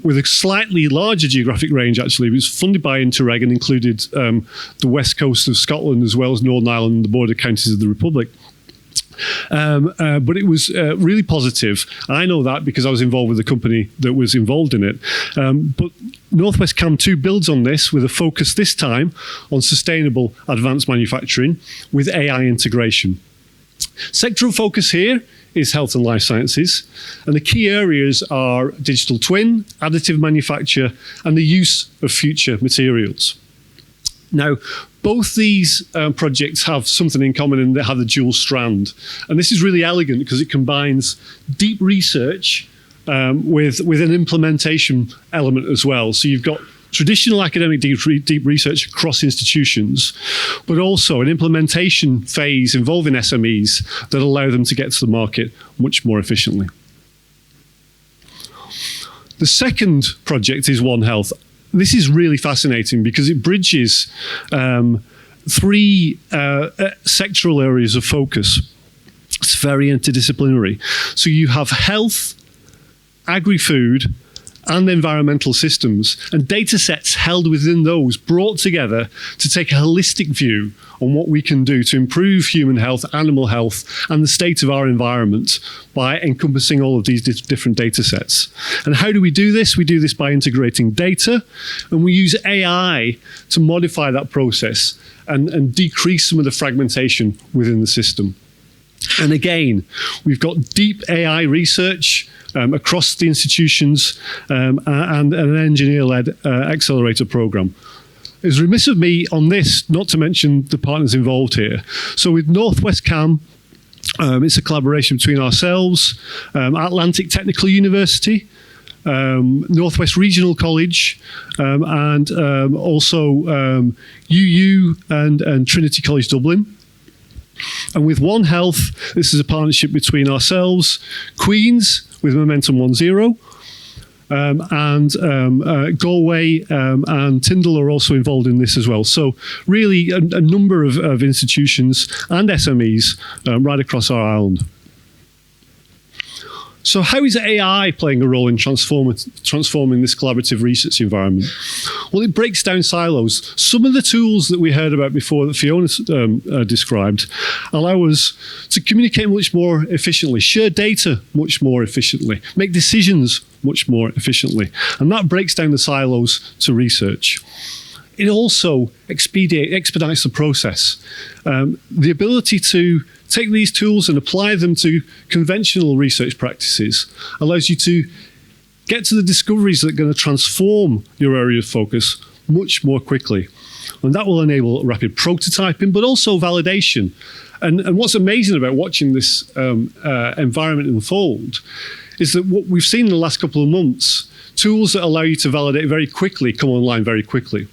with a slightly larger geographic range actually. It was funded by Interreg and included the west coast of Scotland as well as Northern Ireland and the border counties of the Republic. But it was really positive. I know that because I was involved with the company that was involved in it. But Northwest Cam 2 builds on this with a focus this time on sustainable advanced manufacturing with AI integration. Sectoral focus here is health and life sciences, and the key areas are digital twin, additive manufacture, and the use of future materials. Now, both these projects have something in common, and they have a dual strand. And this is really elegant because it combines deep research with an implementation element as well. So you've got traditional academic deep research across institutions, but also an implementation phase involving SMEs that allow them to get to the market much more efficiently. The second project is One Health. This is really fascinating because it bridges three sectoral areas of focus. It's very interdisciplinary. So you have health, agri-food, and environmental systems, and data sets held within those brought together to take a holistic view on what we can do to improve human health, animal health, and the state of our environment by encompassing all of these different data sets. And how do we do this? We do this by integrating data, and we use AI to modify that process and decrease some of the fragmentation within the system. And again, we've got deep AI research across the institutions and an engineer-led accelerator program. It's remiss of me on this not to mention the partners involved here. So with Northwest Cam, it's a collaboration between ourselves, Atlantic Technical University, Northwest Regional College, and also UU and Trinity College Dublin. And with One Health, this is a partnership between ourselves, Queen's with Momentum 10, Galway and Tyndall are also involved in this as well. So really a number of institutions and SMEs right across our island. So how is AI playing a role in transforming this collaborative research environment? Well, it breaks down silos. Some of the tools that we heard about before that Fiona described allow us to communicate much more efficiently, share data much more efficiently, make decisions much more efficiently. And that breaks down the silos to research. It also expedites the process. The ability to take these tools and apply them to conventional research practices allows you to get to the discoveries that are going to transform your area of focus much more quickly. And that will enable rapid prototyping, but also validation. And what's amazing about watching this environment unfold is that what we've seen in the last couple of months, tools that allow you to validate very quickly come online very quickly.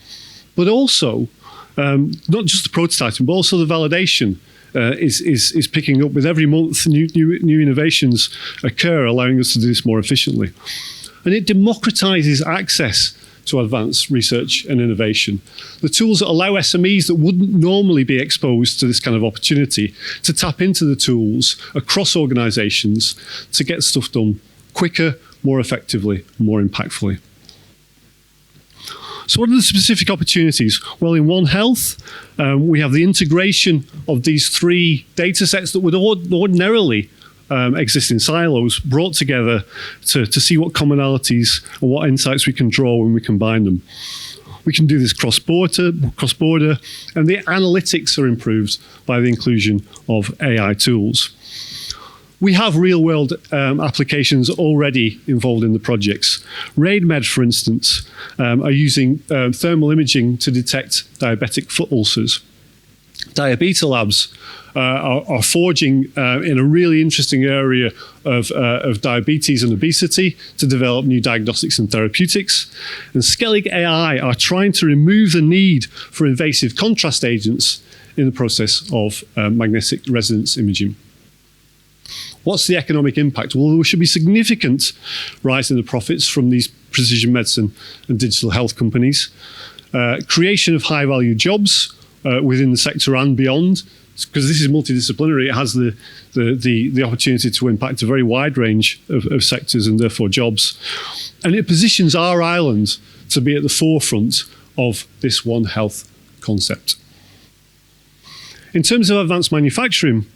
But also, not just the prototyping, but also the validation is picking up with every month. New innovations occur, allowing us to do this more efficiently. And it democratizes access to advanced research and innovation. The tools that allow SMEs that wouldn't normally be exposed to this kind of opportunity to tap into the tools across organizations to get stuff done quicker, more effectively, more impactfully. So what are the specific opportunities? Well, in One Health, we have the integration of these three data sets that would ordinarily exist in silos brought together to see what commonalities and what insights we can draw when we combine them. We can do this cross-border, and the analytics are improved by the inclusion of AI tools. We have real-world applications already involved in the projects. RaidMed, for instance, are using thermal imaging to detect diabetic foot ulcers. Diabetes Labs are forging in a really interesting area of diabetes and obesity to develop new diagnostics and therapeutics. And Skellig AI are trying to remove the need for invasive contrast agents in the process of magnetic resonance imaging. What's the economic impact? Well, there should be significant rise in the profits from these precision medicine and digital health companies. Creation of high-value jobs within the sector and beyond, because this is multidisciplinary. It has the opportunity to impact a very wide range of sectors and therefore jobs. And it positions our island to be at the forefront of this One Health concept. In terms of advanced manufacturing,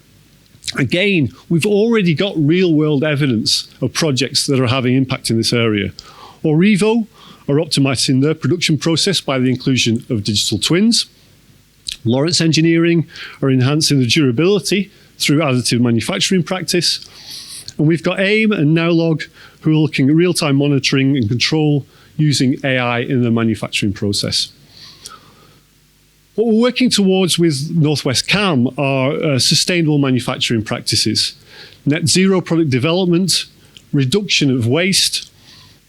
again, we've already got real-world evidence of projects that are having impact in this area. Orivo are optimizing their production process by the inclusion of digital twins. Lawrence Engineering are enhancing the durability through additive manufacturing practice. And we've got AIM and Nowlog who are looking at real-time monitoring and control using AI in the manufacturing process. What we're working towards with Northwest CAM are sustainable manufacturing practices, net zero product development, reduction of waste,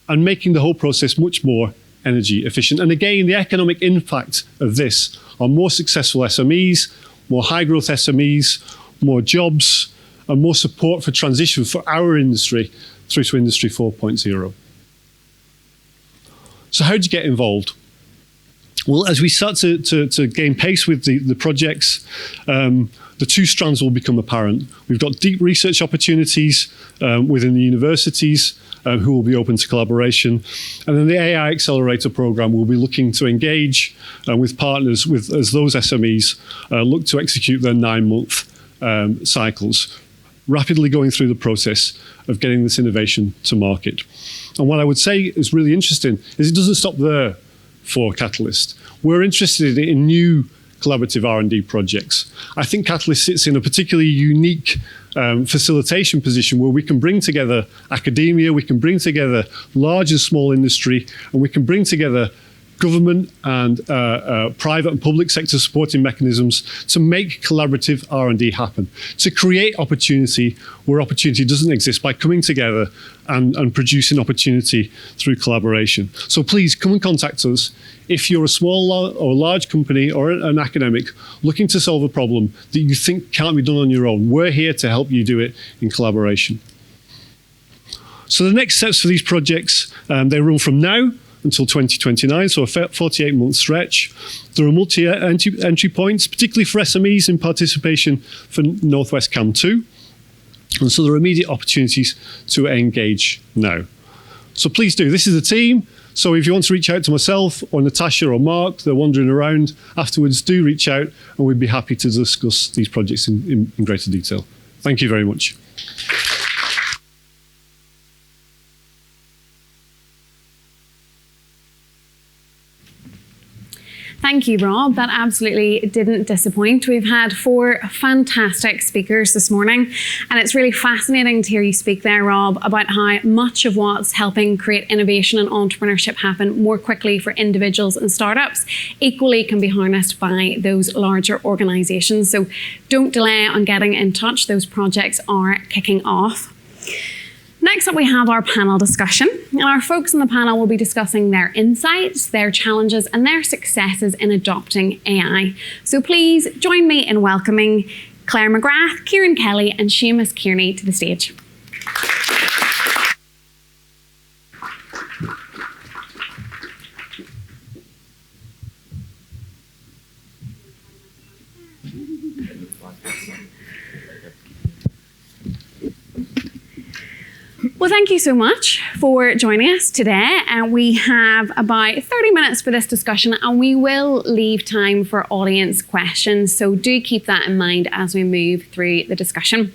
and making the whole process much more energy efficient. And again, the economic impact of this are more successful SMEs, more high growth SMEs, more jobs, and more support for transition for our industry through to Industry 4.0. So how do you get involved? Well, as we start to gain pace with the projects, the two strands will become apparent. We've got deep research opportunities within the universities who will be open to collaboration. And then the AI Accelerator Programme will be looking to engage with partners as those SMEs look to execute their 9-month cycles, rapidly going through the process of getting this innovation to market. And what I would say is really interesting is it doesn't stop there. For Catalyst, we're interested in new collaborative R&D projects. I think Catalyst sits in a particularly unique facilitation position where we can bring together academia, we can bring together large and small industry, and we can bring together government and private and public sector supporting mechanisms to make collaborative R&D happen, to create opportunity where opportunity doesn't exist by coming together and producing opportunity through collaboration. So please come and contact us if you're a small or large company or an academic looking to solve a problem that you think can't be done on your own. We're here to help you do it in collaboration. So the next steps for these projects, they run from now until 2029, so a 48-month stretch. There are multi-year entry points, particularly for SMEs in participation for Northwest CAM 2. And so there are immediate opportunities to engage now. So please do. This is the team. So if you want to reach out to myself or Natasha or Mark, they're wandering around afterwards, do reach out and we'd be happy to discuss these projects in greater detail. Thank you very much. Thank you, Rob. That absolutely didn't disappoint. We've had 4 fantastic speakers this morning, and it's really fascinating to hear you speak there, Rob, about how much of what's helping create innovation and entrepreneurship happen more quickly for individuals and startups equally can be harnessed by those larger organisations. So don't delay on getting in touch. Those projects are kicking off. Next up, we have our panel discussion, and our folks on the panel will be discussing their insights, their challenges, and their successes in adopting AI. So please join me in welcoming Claire McGrath, Kieran Kelly, and Seamus Kearney to the stage. Well, thank you so much for joining us today. We have about 30 minutes for this discussion, and we will leave time for audience questions. So do keep that in mind as we move through the discussion.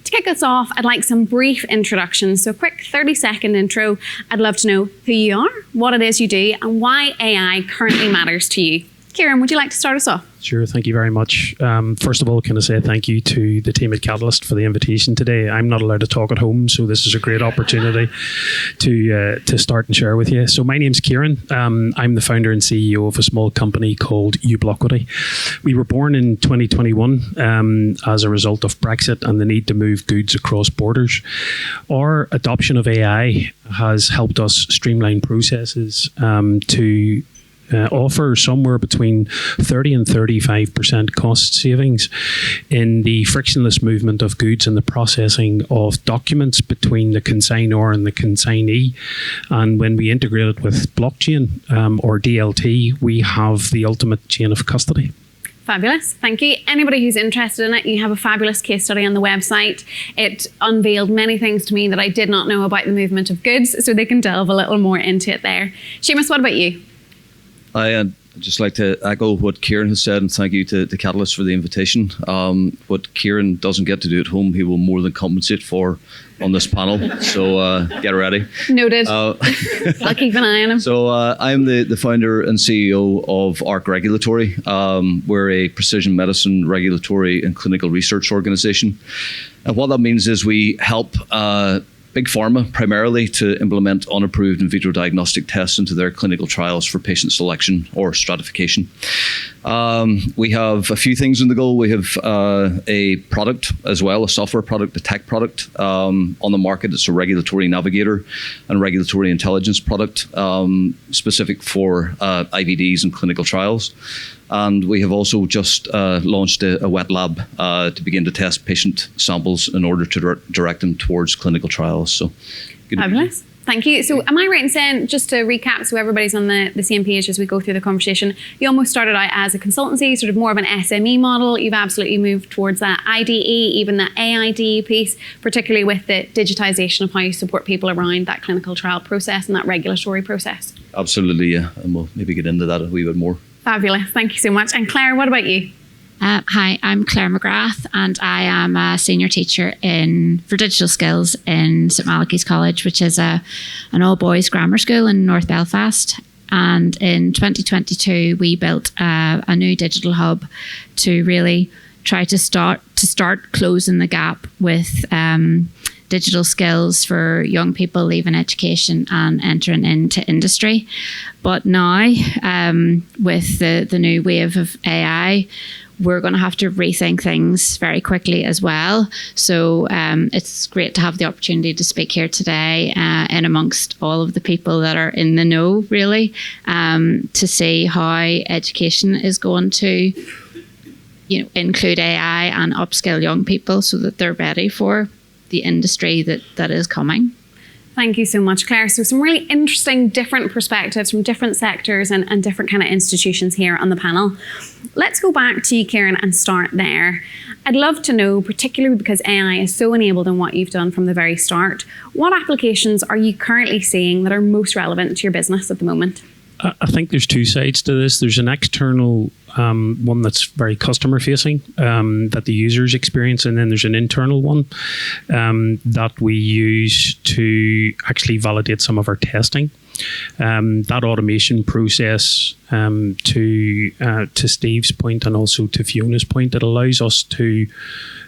To kick us off, I'd like some brief introductions. So a quick 30-second intro. I'd love to know who you are, what it is you do, and why AI currently matters to you. Kieran, would you like to start us off? Sure, thank you very much. First of all, can I say thank you to the team at Catalyst for the invitation today. I'm not allowed to talk at home, so this is a great opportunity to start and share with you. So my name's Kieran. I'm the founder and CEO of a small company called Ubloquity. We were born in 2021 as a result of Brexit and the need to move goods across borders. Our adoption of AI has helped us streamline processes to offer somewhere between 30 and 35% cost savings in the frictionless movement of goods and the processing of documents between the consignor and the consignee. And when we integrate it with blockchain or DLT, we have the ultimate chain of custody. Fabulous. Thank you. Anybody who's interested in it, you have a fabulous case study on the website. It unveiled many things to me that I did not know about the movement of goods, so they can delve a little more into it there. Seamus, what about you? I'd just like to echo what Kieran has said and thank you to Catalyst for the invitation. What Kieran doesn't get to do at home, he will more than compensate for on this panel. So get ready. Noted. I'll keep an eye on him. So I'm the founder and CEO of ARC Regulatory. We're a precision medicine regulatory and clinical research organization. And what that means is we help Big Pharma primarily to implement unapproved in vitro diagnostic tests into their clinical trials for patient selection or stratification. We have a few things in the go. We have a product as well, a software product, a tech product on the market. It's a regulatory navigator and regulatory intelligence product specific for IVDs and clinical trials. And we have also just launched a wet lab to begin to test patient samples in order to direct them towards clinical trials. So, fabulous. Thank you. So am I right in saying, just to recap so everybody's on the same page as we go through the conversation, you almost started out as a consultancy, sort of more of an SME model. You've absolutely moved towards that IDE, even that AIDE piece, particularly with the digitisation of how you support people around that clinical trial process and that regulatory process. Absolutely, yeah. And we'll maybe get into that a wee bit more. Fabulous. Thank you so much. And Claire, what about you? Hi, I'm Claire McGrath, and I am a senior teacher for digital skills in St Malachy's College, which is an all-boys grammar school in North Belfast. And in 2022, we built a new digital hub to really try to start closing the gap with digital skills for young people leaving education and entering into industry. But now, with the new wave of AI, we're going to have to rethink things very quickly as well. So it's great to have the opportunity to speak here today in amongst all of the people that are in the know, really, to see how education is going to include AI and upskill young people so that they're ready for the industry that is coming. Thank you so much, Claire. So some really interesting, different perspectives from different sectors and different kind of institutions here on the panel. Let's go back to you, Kieran, and start there. I'd love to know, particularly because AI is so enabled in what you've done from the very start, what applications are you currently seeing that are most relevant to your business at the moment? I think there's two sides to this. There's an external one that's very customer facing that the users experience, and then there's an internal one that we use to actually validate some of our testing. That automation process, to Steve's point and also to Fiona's point, it allows us to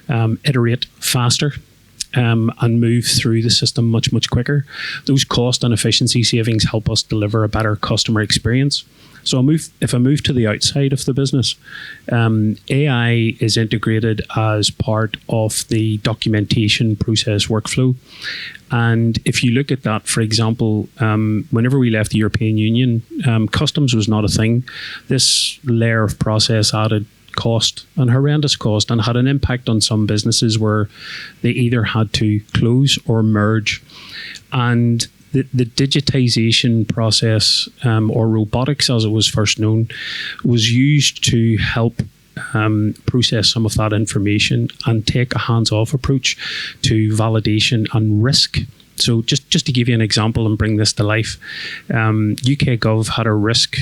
iterate faster. And move through the system much quicker. Those cost and efficiency savings help us deliver a better customer experience. So if I move to the outside of the business, AI is integrated as part of the documentation process workflow. And if you look at that, for example, whenever we left the European Union, customs was not a thing. This layer of process added cost and horrendous cost and had an impact on some businesses where they either had to close or merge. And the digitization process, or robotics as it was first known, was used to help process some of that information and take a hands-off approach to validation and risk. So just to give you an example and bring this to life, UK Gov had a risk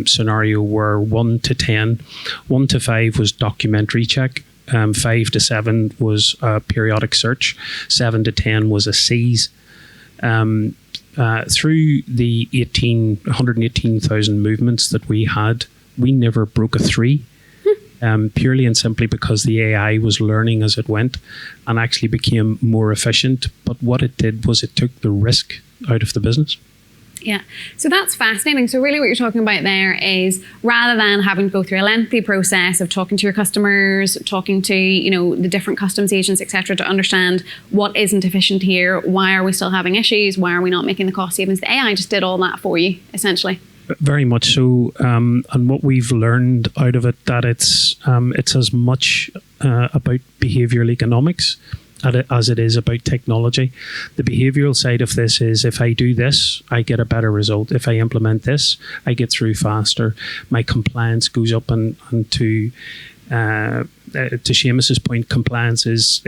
scenario where 1 to 10, 1 to 5 was documentary check, 5 to 7 was a periodic search, 7 to 10 was a seize. Through the 118,000 movements that we had, we never broke a 3. Purely and simply because the AI was learning as it went and actually became more efficient. But what it did was it took the risk out of the business. Yeah, so that's fascinating. So really what you're talking about there is, rather than having to go through a lengthy process of talking to your customers, talking to, the different customs agents, etc., to understand what isn't efficient here, why are we still having issues, why are we not making the cost savings, the AI just did all that for you, essentially. Very much so, and what we've learned out of it, that it's as much about behavioural economics as it is about technology. The behavioural side of this is, if I do this, I get a better result. If I implement this, I get through faster. My compliance goes up, and to Seamus's point, compliance is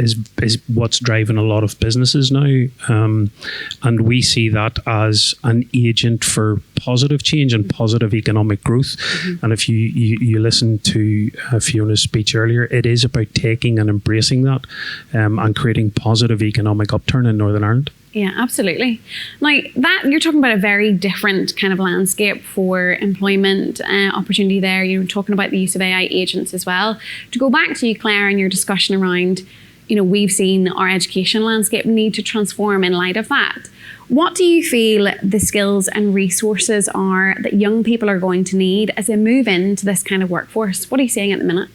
what's driving a lot of businesses now, and we see that as an agent for positive change and positive economic growth. Mm-hmm. And if you listen to Fiona's speech earlier, it is about taking and embracing that and creating positive economic upturn in Northern Ireland. Yeah, absolutely. Now, that you're talking about a very different kind of landscape for employment opportunity there. You're talking about the use of AI agents as well. To go back to you, Claire, and your discussion around, we've seen our education landscape need to transform in light of that. What do you feel the skills and resources are that young people are going to need as they move into this kind of workforce? What are you seeing at the minute?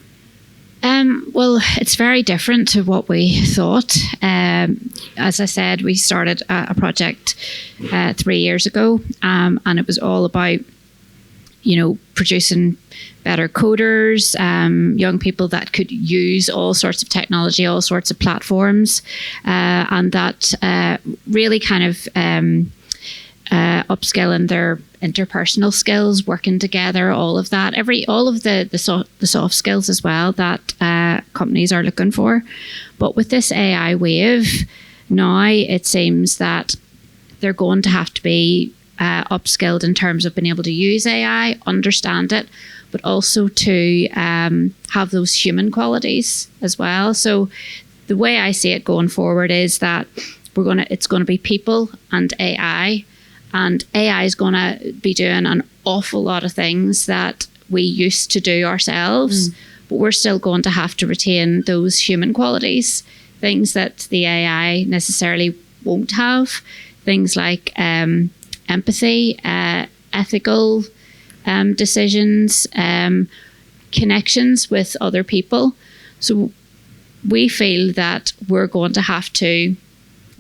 Well, it's very different to what we thought. As I said, we started a project 3 years ago, and it was all about, producing better coders, young people that could use all sorts of technology, all sorts of platforms, and that really kind of upskilling their interpersonal skills, working together, all of that, all of the soft skills as well that companies are looking for. But with this AI wave, now it seems that they're going to have to be upskilled in terms of being able to use AI, understand it, but also to have those human qualities as well. So the way I see it going forward is that it's going to be people and AI. And AI is going to be doing an awful lot of things that we used to do ourselves, but we're still going to have to retain those human qualities, things that the AI necessarily won't have, things like empathy, ethical decisions, connections with other people. So we feel that we're going to have to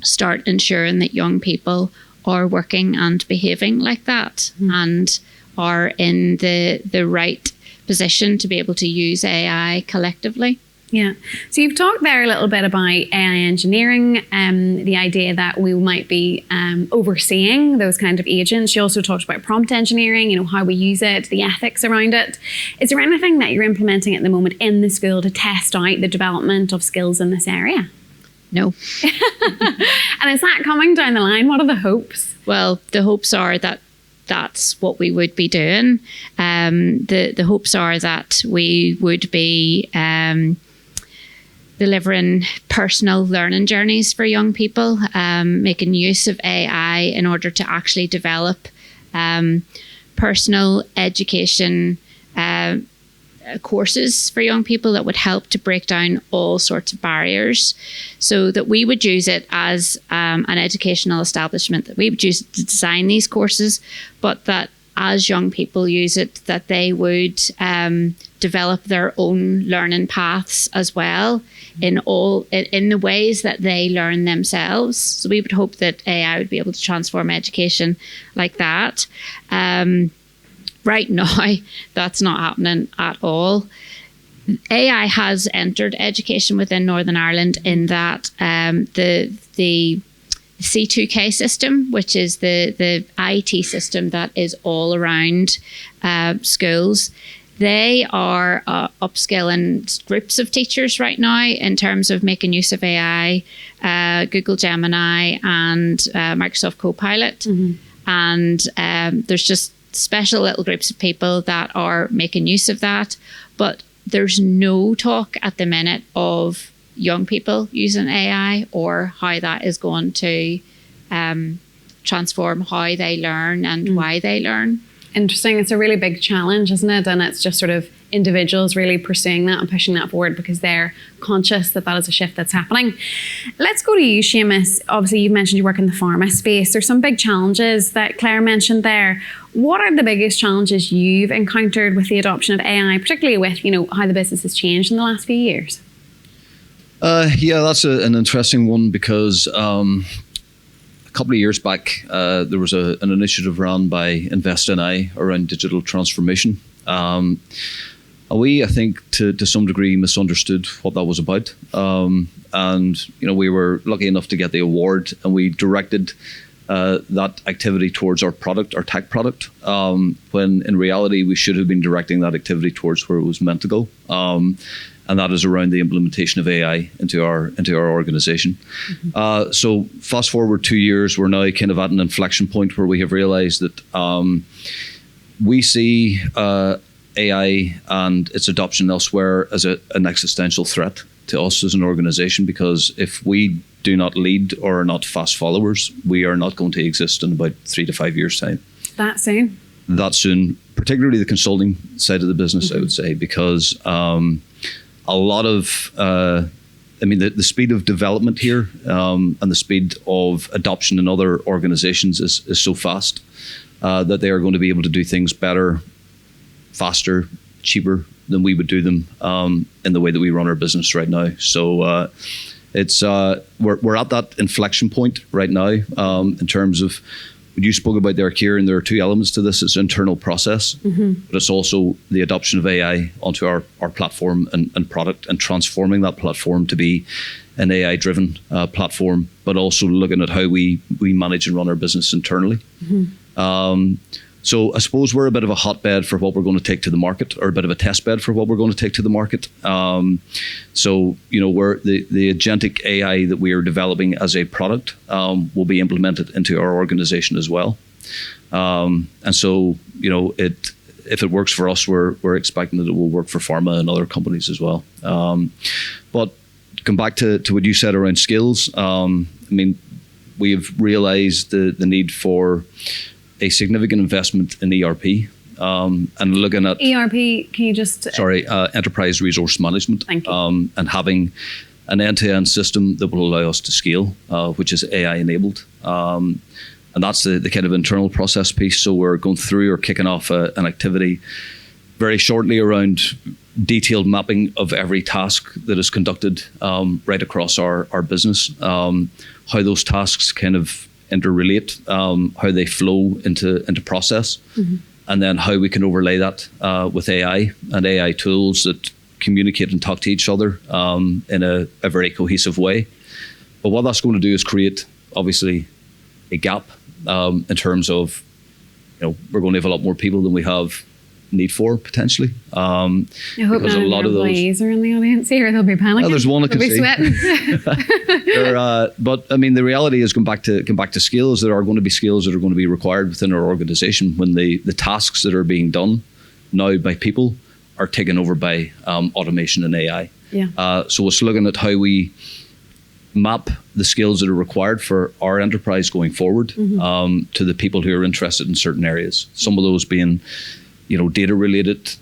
start ensuring that young people are working and behaving like that, and are in the right position to be able to use AI collectively. Yeah. So you've talked there a little bit about AI engineering, the idea that we might be overseeing those kind of agents. You also talked about prompt engineering, how we use it, the ethics around it. Is there anything that you're implementing at the moment in the school to test out the development of skills in this area? No. And is that coming down the line? What are the hopes? Well, the hopes are that that's what we would be doing. The hopes are that we would be delivering personal learning journeys for young people, making use of AI in order to actually develop personal education courses for young people that would help to break down all sorts of barriers, so that we would use it as an educational establishment, that we would use it to design these courses, but that as young people use it, that they would develop their own learning paths as well in the ways that they learn themselves. So we would hope that AI would be able to transform education like that. Right now, that's not happening at all. AI has entered education within Northern Ireland in that the C2K system, which is the IT system that is all around schools, they are upskilling groups of teachers right now in terms of making use of AI, Google Gemini and Microsoft Copilot. Mm-hmm. And there's just special little groups of people that are making use of that. But there's no talk at the minute of young people using AI or how that is going to transform how they learn and why they learn. Interesting. It's a really big challenge, isn't it? And it's just sort of individuals really pursuing that and pushing that forward because they're conscious that that is a shift that's happening. Let's go to you, Seamus. Obviously, you've mentioned you work in the pharma space. There's some big challenges that Claire mentioned there. What are the biggest challenges you've encountered with the adoption of AI, particularly with, how the business has changed in the last few years? Yeah, that's an interesting one because a couple of years back, there was an initiative run by Invest NI around digital transformation. We, I think, to some degree, misunderstood what that was about. And we were lucky enough to get the award, and we directed that activity towards our product, our tech product, when in reality we should have been directing that activity towards where it was meant to go. And that is around the implementation of AI into our organization. Mm-hmm. So fast forward 2 years, we're now kind of at an inflection point where we have realized that we see AI and its adoption elsewhere as an existential threat to us as an organization, because if we do not lead or are not fast followers, we are not going to exist in about 3 to 5 years' time. That soon? That soon, particularly the consulting side of the business, mm-hmm. I would say, because a lot of, the speed of development here and the speed of adoption in other organizations is so fast that they are going to be able to do things better, faster, cheaper than we would do them in the way that we run our business right now. So we're at that inflection point right now in terms of what you spoke about there, Kieran. There are two elements to this. It's internal process, mm-hmm. but it's also the adoption of AI onto our platform and product, and transforming that platform to be an AI-driven platform, but also looking at how we manage and run our business internally. Mm-hmm. So I suppose we're a bit of a hotbed for what we're going to take to the market, or a bit of a test bed for what we're going to take to the market. We're the agentic AI that we are developing as a product will be implemented into our organization as well. If it works for us, we're expecting that it will work for pharma and other companies as well. But come back to what you said around skills. We have realized the need for a significant investment in ERP, and looking at ERP. Can you just enterprise resource management? Thank you. And having an end-to-end system that will allow us to scale, which is AI enabled, and that's the kind of internal process piece. So we're going through or kicking off an activity very shortly around detailed mapping of every task that is conducted right across our business, how those tasks kind of interrelate, how they flow into process, mm-hmm. and then how we can overlay that with AI and AI tools that communicate and talk to each other in a very cohesive way. But what that's going to do is create, obviously, a gap in terms of, we're going to have a lot more people than we have need for, potentially. I hope none of your employees are in the audience here. They'll be panicking. Well, there's one I can They'll be see. sweating. But I mean, the reality is, going back to skills, there are going to be skills that are going to be required within our organization when the tasks that are being done now by people are taken over by automation and AI. Yeah. So it's looking at how we map the skills that are required for our enterprise going forward to the people who are interested in certain areas. Some of those being, data related,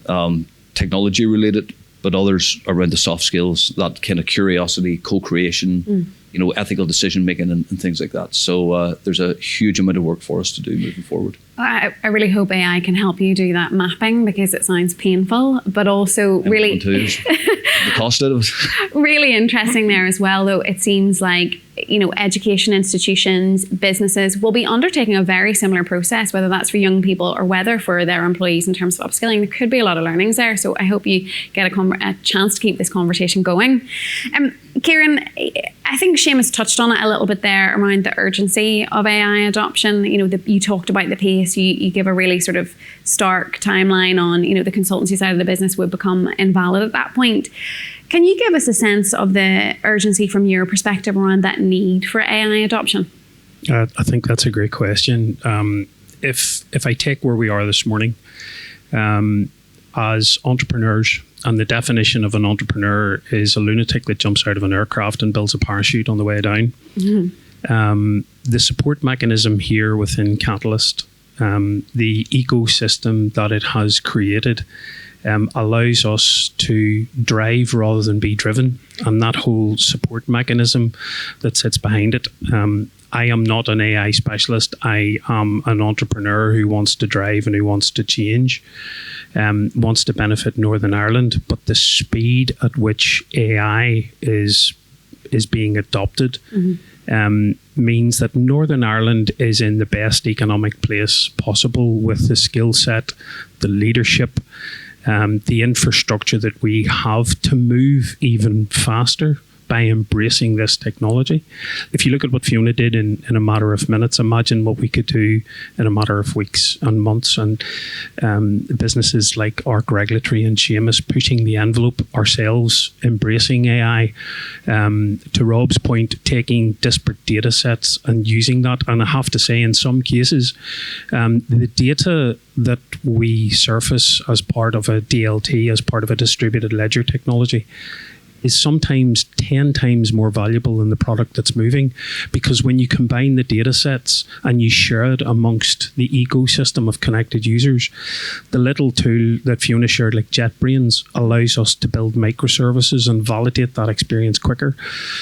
technology related, but others around the soft skills, that kind of curiosity, co-creation, ethical decision making and things like that. So there's a huge amount of work for us to do moving forward. I really hope AI can help you do that mapping, because it sounds painful, but also really the cost out of it. Really interesting there as well, though. It seems like, education institutions, businesses will be undertaking a very similar process, whether that's for young people or whether for their employees in terms of upskilling. There could be a lot of learnings there. So I hope you get a chance to keep this conversation going. Kieran, I think Seamus touched on it a little bit there around the urgency of AI adoption. You talked about the pace. You give a really sort of stark timeline on, the consultancy side of the business would become invalid at that point. Can you give us a sense of the urgency from your perspective around that need for AI adoption? I think that's a great question. If I take where we are this morning, as entrepreneurs, and the definition of an entrepreneur is a lunatic that jumps out of an aircraft and builds a parachute on the way down. The support mechanism here within Catalyst, the ecosystem that it has created, allows us to drive rather than be driven, and that whole support mechanism that sits behind it. I am not an AI specialist. I am an entrepreneur who wants to drive and who wants to change, wants to benefit Northern Ireland, but the speed at which AI is being adopted means that Northern Ireland is in the best economic place possible, with the skill set, the leadership, the infrastructure that we have to move even faster by embracing this technology. If you look at what Fiona did in a matter of minutes, imagine what we could do in a matter of weeks and months. And businesses like Arc Regulatory and Seamus pushing the envelope, ourselves embracing AI, to Rob's point, taking disparate data sets and using that. And I have to say, in some cases, the data that we surface as part of a DLT, as part of a distributed ledger technology, is sometimes 10 times more valuable than the product that's moving, because when you combine the data sets and you share it amongst the ecosystem of connected users, the little tool that Fiona shared, like JetBrains, allows us to build microservices and validate that experience quicker.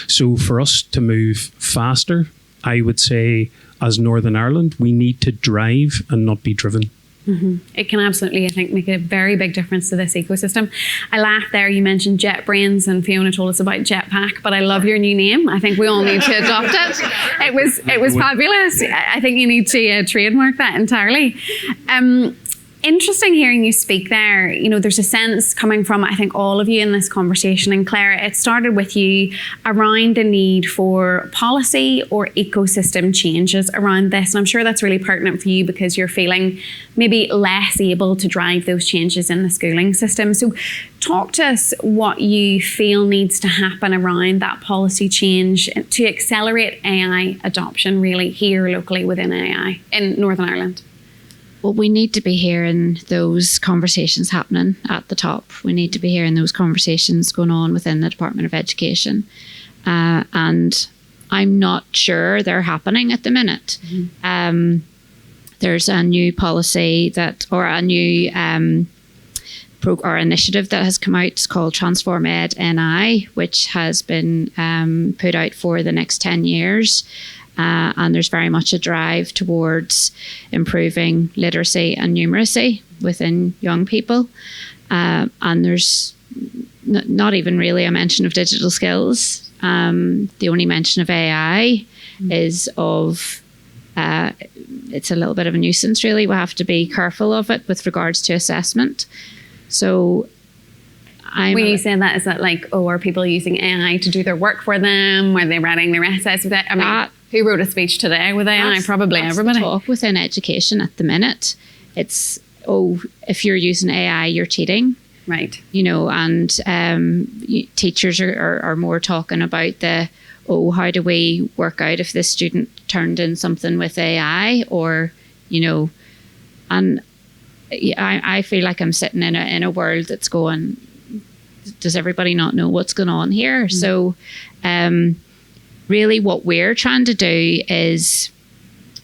So for us to move faster, I would say, as Northern Ireland, we need to drive and not be driven. It can absolutely, I think, make a very big difference to this ecosystem. I laughed there. You mentioned JetBrains, and Fiona told us about Jetpack, but I love your new name. I think we all need to adopt it. It was fabulous. I think you need to trademark that entirely. Interesting hearing you speak there. There's a sense coming from, I think, all of you in this conversation. And Claire, it started with you around the need for policy or ecosystem changes around this. And I'm sure that's really pertinent for you because you're feeling maybe less able to drive those changes in the schooling system. So talk to us what you feel needs to happen around that policy change to accelerate AI adoption really here locally within AI in Northern Ireland. Well, we need to be hearing those conversations happening at the top. We need to be hearing those conversations going on within the Department of Education. And I'm not sure they're happening at the minute. There's a new policy or a new initiative that has come out. It's called Transform Ed NI, which has been put out for the next 10 years. And there's very much a drive towards improving literacy and numeracy within young people. And there's not even really a mention of digital skills. The only mention of AI is it's a little bit of a nuisance, really. We have to be careful of it with regards to assessment. So When you say that, is that like, oh, are people using AI to do their work for them? Are they writing their essays with it? I mean, who wrote a speech today with AI? Probably everybody. The talk within education at the minute. It's, oh, if you're using AI, you're cheating. Right. You know, and teachers are more talking about how do we work out if this student turned in something with AI, or, you know, and I feel like I'm sitting in a world that's going, does everybody not know what's going on here? Mm. So really what we're trying to do is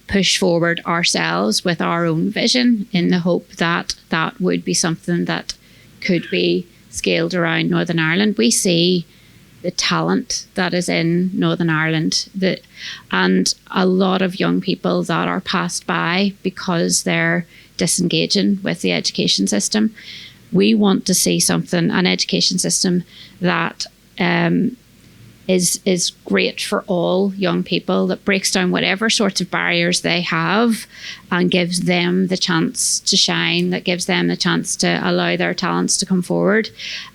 push forward ourselves with our own vision in the hope that that would be something that could be scaled around Northern Ireland. We see the talent that is in Northern Ireland, and a lot of young people that are passed by because they're disengaging with the education system. We want to see an education system that is great for all young people, that breaks down whatever sorts of barriers they have and gives them the chance to shine, that gives them the chance to allow their talents to come forward.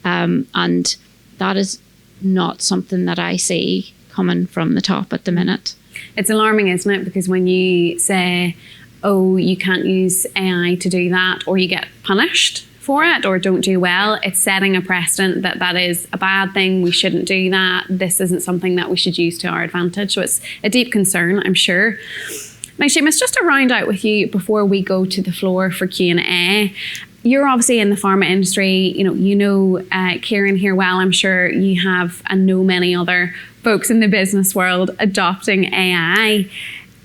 And that is not something that I see coming from the top at the minute. It's alarming, isn't it? Because when you say, oh, you can't use AI to do that, or you get punished for it, or don't do well, it's setting a precedent that is a bad thing. We shouldn't do that. This isn't something that we should use to our advantage. So it's a deep concern, I'm sure. Now, Seamus, just to round out with you before we go to the floor for Q&A, you're obviously in the pharma industry. You know Kieran here well. I'm sure you have, and know many other folks in the business world adopting AI.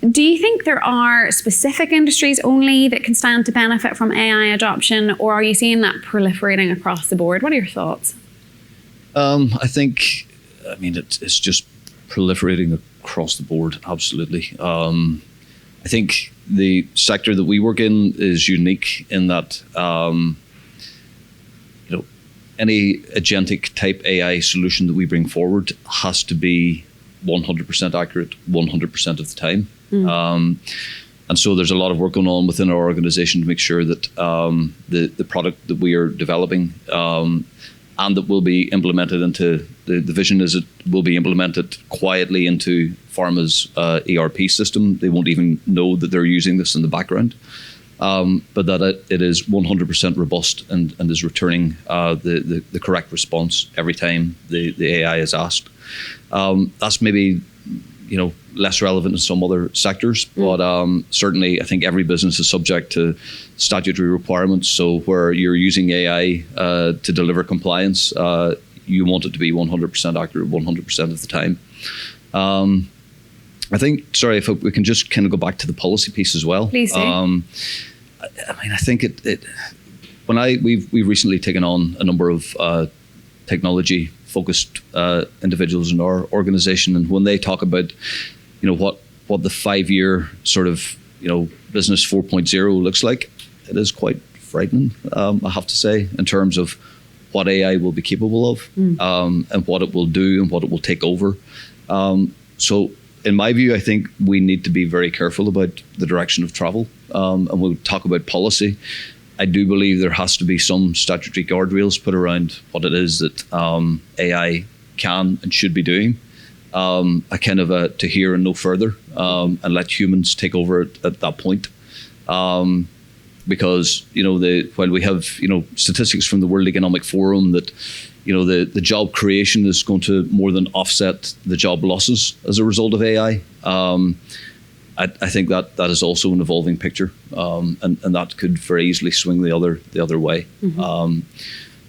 Do you think there are specific industries only that can stand to benefit from AI adoption, or are you seeing that proliferating across the board? What are your thoughts? I mean, it's just proliferating across the board, absolutely. I think the sector that we work in is unique in that, any agentic type AI solution that we bring forward has to be 100% accurate 100% of the time. And so there's a lot of work going on within our organization to make sure that the product that we are developing and that will be implemented into the vision is it will be implemented quietly into pharma's ERP system. They won't even know that they're using this in the background, but that it is 100% robust and is returning the correct response every time the AI is asked. That's maybe less relevant in some other sectors, but certainly I think every business is subject to statutory requirements. So where you're using AI to deliver compliance, you want it to be 100% accurate 100% of the time. I think, sorry, if we can just kind of go back to the policy piece as well. Please do. I mean, I think we've recently taken on a number of technology focused individuals in our organization, and when they talk about what the 5-year sort of business 4.0 looks like, it is quite frightening, I have to say, in terms of what AI will be capable of, and what it will do and what it will take over. So in my view, I think we need to be very careful about the direction of travel, and we'll talk about policy. I do believe there has to be some statutory guardrails put around what it is that AI can and should be doing. A kind of a to hear and no further, and let humans take over at that point. Because while we have statistics from the World Economic Forum that the job creation is going to more than offset the job losses as a result of AI. I think that is also an evolving picture, and that could very easily swing the other way. Mm-hmm.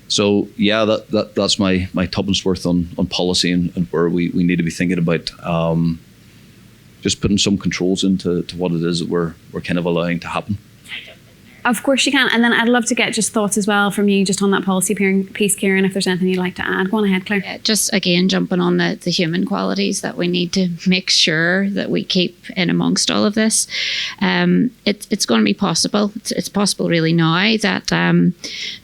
So yeah, that's my tuppence worth on policy and where we need to be thinking about just putting some controls into what it is that we're kind of allowing to happen. Of course you can. And then I'd love to get just thoughts as well from you just on that policy piece, Kieran, if there's anything you'd like to add. Go on ahead, Claire. Yeah, just again, jumping on the human qualities that we need to make sure that we keep in amongst all of this. It's going to be possible. It's possible really now that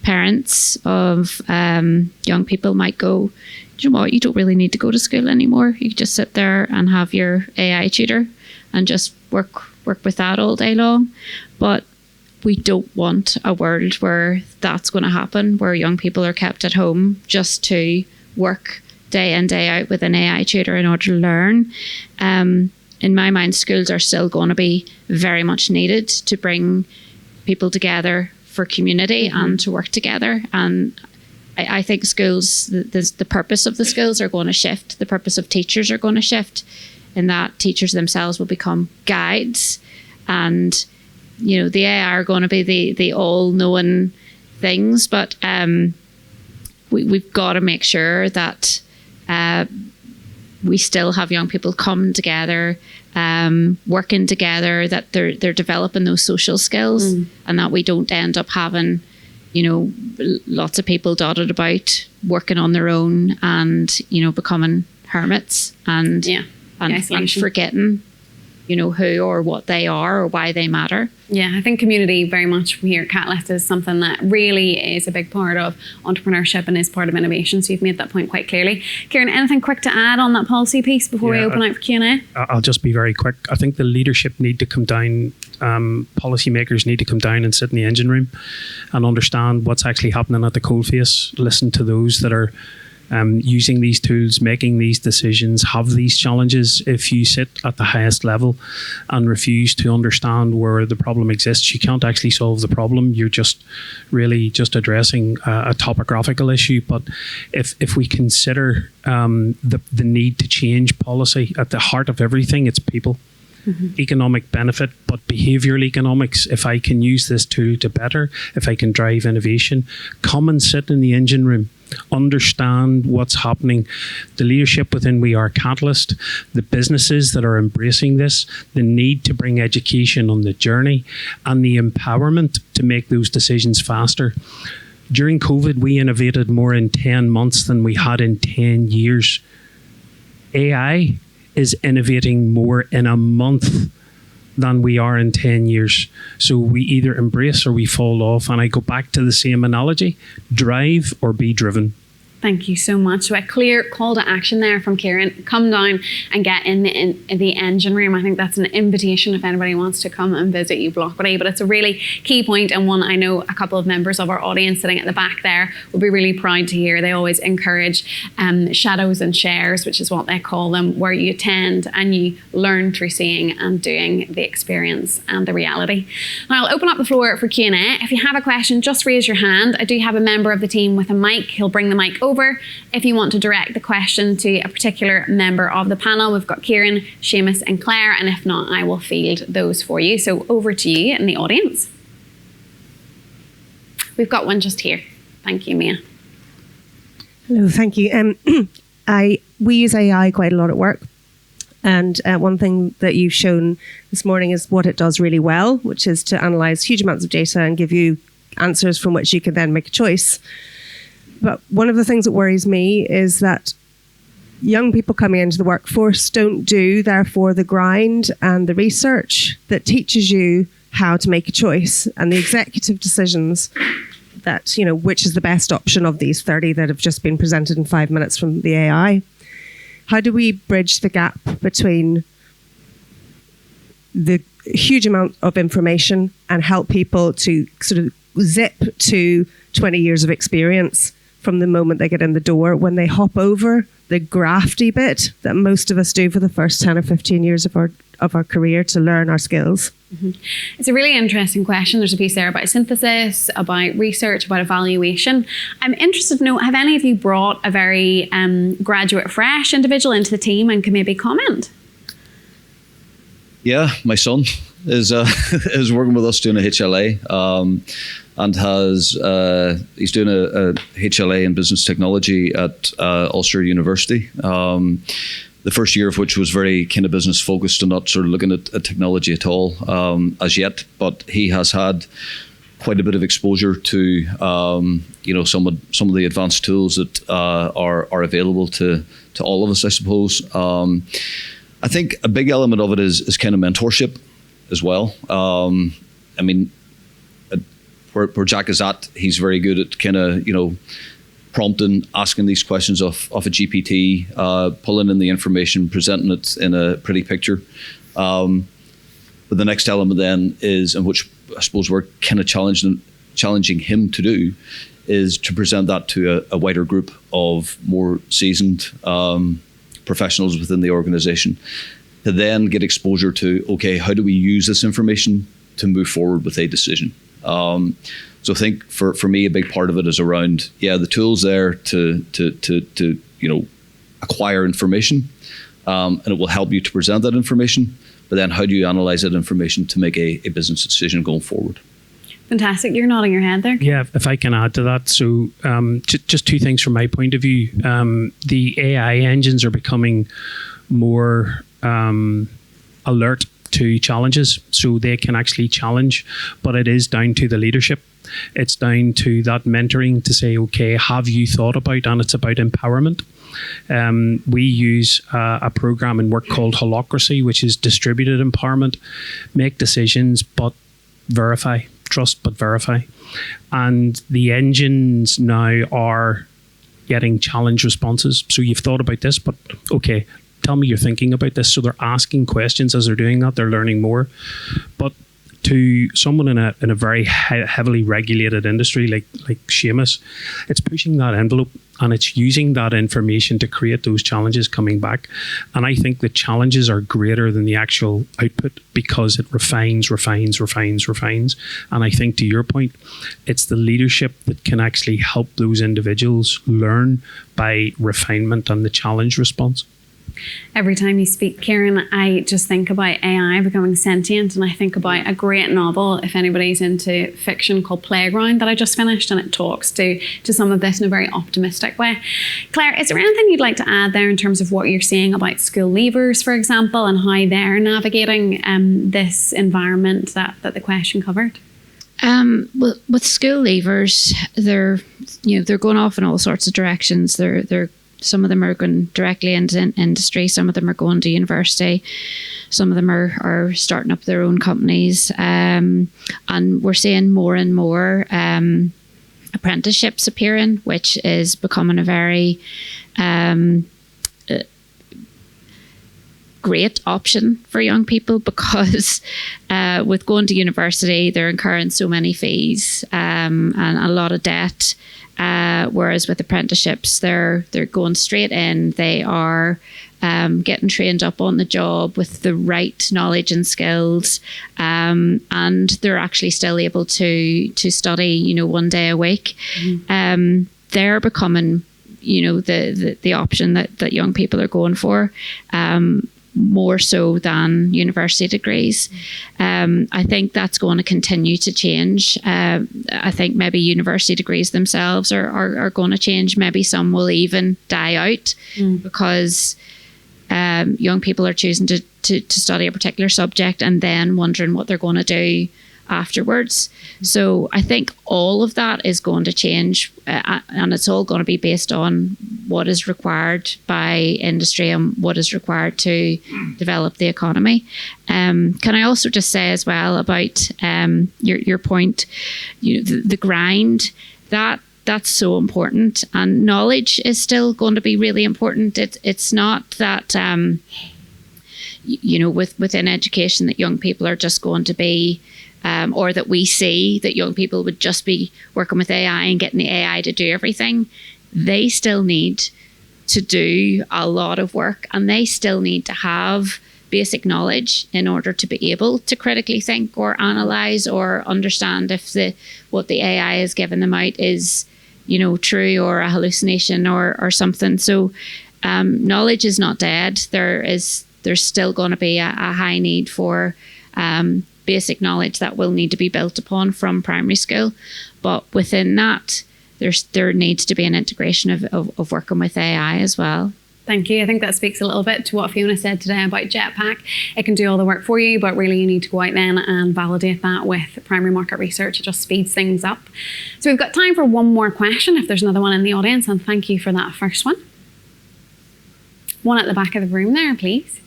parents of young people might go, do you know what, you don't really need to go to school anymore. You can just sit there and have your AI tutor and just work with that all day long. But we don't want a world where that's going to happen, where young people are kept at home just to work day in, day out with an AI tutor in order to learn. In my mind, schools are still going to be very much needed to bring people together for community and to work together. And I think schools, the purpose of the schools are going to shift. The purpose of teachers are going to shift, in that teachers themselves will become guides, and the AI are going to be the all-knowing things. But we've got to make sure that we still have young people coming together, working together, that they're developing those social skills, and that we don't end up having, lots of people dotted about working on their own and, becoming hermits and forgetting, who or what they are or why they matter. Yeah, I think community very much here at Catalyst is something that really is a big part of entrepreneurship and is part of innovation. So you've made that point quite clearly. Kieran, anything quick to add on that policy piece before we open out for Q&A? I'll just be very quick. I think the leadership need to come down, policymakers need to come down and sit in the engine room and understand what's actually happening at the coalface. Listen to those that are using these tools, making these decisions, have these challenges. If you sit at the highest level and refuse to understand where the problem exists, you can't actually solve the problem. You're just really just addressing a topographical issue. But if we consider the need to change policy, at the heart of everything, it's people. Economic benefit, but behavioural economics. If I can use this tool to better, if I can drive innovation, come and sit in the engine room, understand what's happening. The leadership within We Are Catalyst, the businesses that are embracing this, the need to bring education on the journey, and the empowerment to make those decisions faster. During COVID, we innovated more in 10 months than we had in 10 years. AI is innovating more in a month than we are in 10 years. So we either embrace or we fall off. And I go back to the same analogy, drive or be driven. Thank you so much. So a clear call to action there from Kieran. Come down and get in the engine room. I think that's an invitation if anybody wants to come and visit you, Blockbody. But it's a really key point, and one I know a couple of members of our audience sitting at the back there will be really proud to hear. They always encourage shadows and shares, which is what they call them, where you attend and you learn through seeing and doing the experience and the reality. Now I'll open up the floor for Q&A. If you have a question, just raise your hand. I do have a member of the team with a mic. He'll bring the mic over. If you want to direct the question to a particular member of the panel, we've got Kieran, Seamus and Claire, and if not, I will field those for you. So over to you in the audience. We've got one just here. Thank you, Mia. Hello, thank you. We use AI quite a lot at work. And one thing that you've shown this morning is what it does really well, which is to analyse huge amounts of data and give you answers from which you can then make a choice. But one of the things that worries me is that young people coming into the workforce don't do, therefore, the grind and the research that teaches you how to make a choice and the executive decisions that, which is the best option of these 30 that have just been presented in 5 minutes from the AI. How do we bridge the gap between the huge amount of information and help people to sort of zip to 20 years of experience from the moment they get in the door, when they hop over the grafty bit that most of us do for the first 10 or 15 years of our career to learn our skills? It's a really interesting question. There's a piece there about synthesis, about research, about evaluation. I'm interested to know, have any of you brought a very graduate fresh individual into the team and can maybe comment? Yeah, my son is working with us doing a HLA, and he's doing a HLA in business technology at Ulster University. The first year of which was very kind of business focused and not sort of looking at technology at all as yet. But he has had quite a bit of exposure to some of the advanced tools that are available to all of us, I suppose. I think a big element of it is kind of mentorship as well. I mean, where Jack is at, he's very good at kind of, prompting, asking these questions of a GPT, pulling in the information, presenting it in a pretty picture. But the next element then is, and which I suppose we're kind of challenging him to do is to present that to a wider group of more seasoned professionals within the organization, to then get exposure to, okay, how do we use this information to move forward with a decision? So I think for me, a big part of it is around, the tools there to acquire information, and it will help you to present that information. But then how do you analyze that information to make a business decision going forward? Fantastic. You're nodding your head there. Yeah, if I can add to that. So just two things from my point of view. The AI engines are becoming more alert to challenges, so they can actually challenge, but it is down to the leadership. It's down to that mentoring to say, okay, have you thought about, and it's about empowerment. We use a program in work called Holacracy, which is distributed empowerment. Make decisions, but verify. Trust, but verify. And the engines now are getting challenge responses. So you've thought about this, but okay, tell me you're thinking about this. So they're asking questions as they're doing that. They're learning more. But to someone in a very heavily regulated industry like Seamus, it's pushing that envelope, and it's using that information to create those challenges coming back. And I think the challenges are greater than the actual output, because it refines. And I think, to your point, it's the leadership that can actually help those individuals learn by refinement and the challenge response. Every time you speak, Kieran, I just think about AI becoming sentient, and I think about a great novel, if anybody's into fiction, called Playground, that I just finished, and it talks to some of this in a very optimistic way. Claire, is there anything you'd like to add there in terms of what you're seeing about school leavers, for example, and how they're navigating this environment that the question covered? With school leavers, they're going off in all sorts of directions. They're some of them are going directly into industry. Some of them are going to university. Some of them are starting up their own companies. And we're seeing more and more apprenticeships appearing, which is becoming a very great option for young people, because with going to university, they're incurring so many fees and a lot of debt. Whereas with apprenticeships, they're going straight in. They are getting trained up on the job with the right knowledge and skills, and they're actually still able to study, 1 day a week. Mm-hmm. They're becoming, the option that young people are going for. More so than university degrees. I think that's going to continue to change. I think maybe university degrees themselves are going to change. Maybe some will even die out because young people are choosing to study a particular subject and then wondering what they're going to do afterwards. So I think all of that is going to change, and it's all going to be based on what is required by industry and what is required to develop the economy. Can I also just say as well about your point, the grind, that's so important, and knowledge is still going to be really important. It's not that within education that young people are just going to be or that we see that young people would just be working with AI and getting the AI to do everything. They still need to do a lot of work, and they still need to have basic knowledge in order to be able to critically think or analyze or understand if what the AI is giving them out is, true or a hallucination or something. So knowledge is not dead. There's still going to be a high need for basic knowledge that will need to be built upon from primary school. But within that, there needs to be an integration of working with AI as well. Thank you. I think that speaks a little bit to what Fiona said today about Jetpack. It can do all the work for you, but really you need to go out then and validate that with primary market research. It just speeds things up. So we've got time for one more question, if there's another one in the audience, and thank you for that first one. One at the back of the room there, please.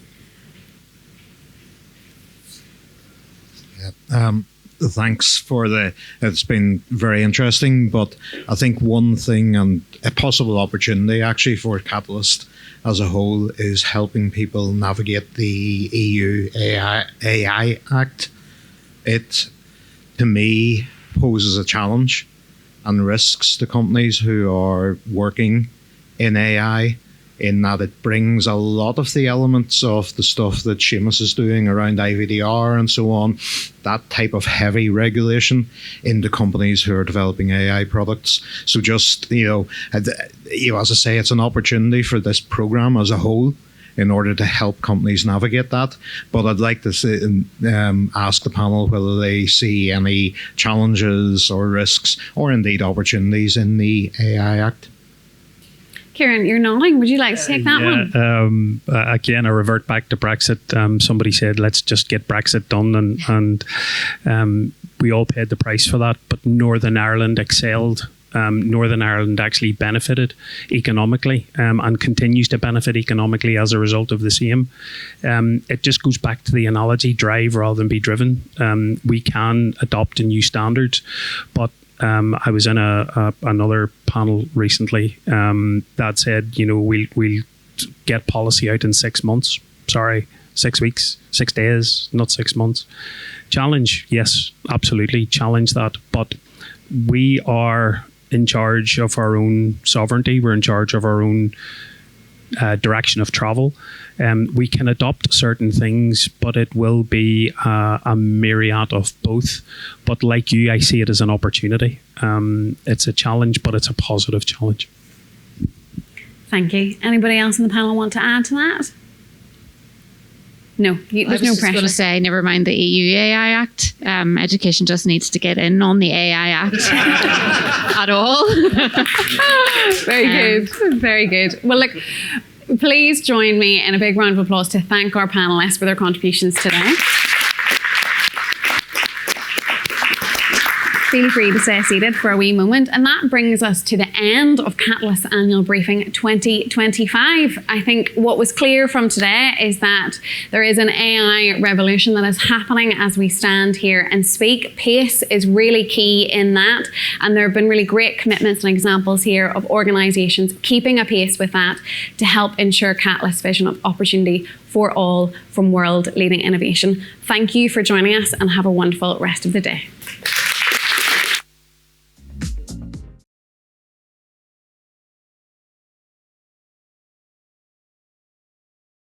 Thanks for it's been very interesting, but I think one thing and a possible opportunity actually for Catalyst as a whole is helping people navigate the EU AI Act. to me, poses a challenge and risks to companies who are working in AI, in that it brings a lot of the elements of the stuff that Seamus is doing around IVDR and so on, that type of heavy regulation, into companies who are developing AI products. So just, as I say, it's an opportunity for this program as a whole in order to help companies navigate that. But I'd like to ask the panel whether they see any challenges or risks or indeed opportunities in the AI Act. Kieran, you're nodding. Would you like to take that one? Again, I revert back to Brexit. Somebody said, let's just get Brexit done. And we all paid the price for that. But Northern Ireland excelled. Northern Ireland actually benefited economically and continues to benefit economically as a result of the same. It just goes back to the analogy, drive rather than be driven. We can adopt a new standards, but I was in another panel recently that said, we'll get policy out in 6 months. Sorry, 6 weeks, 6 days, not 6 months. Challenge, yes, absolutely, challenge that. But we are in charge of our own sovereignty. We're in charge of our own direction of travel. We can adopt certain things, but it will be a myriad of both. But like you, I see it as an opportunity. It's a challenge, but it's a positive challenge. Thank you. Anybody else in the panel want to add to that? No, there's no pressure. I was just going to say, never mind the EU AI Act. Education just needs to get in on the AI Act at all. Very good. Very good. Well, look, please join me in a big round of applause to thank our panellists for their contributions today. Feel free to stay seated for a wee moment. And that brings us to the end of Catalyst's annual briefing 2025. I think what was clear from today is that there is an AI revolution that is happening as we stand here and speak. Pace is really key in that. And there have been really great commitments and examples here of organisations keeping a pace with that to help ensure Catalyst's vision of opportunity for all from world-leading innovation. Thank you for joining us and have a wonderful rest of the day.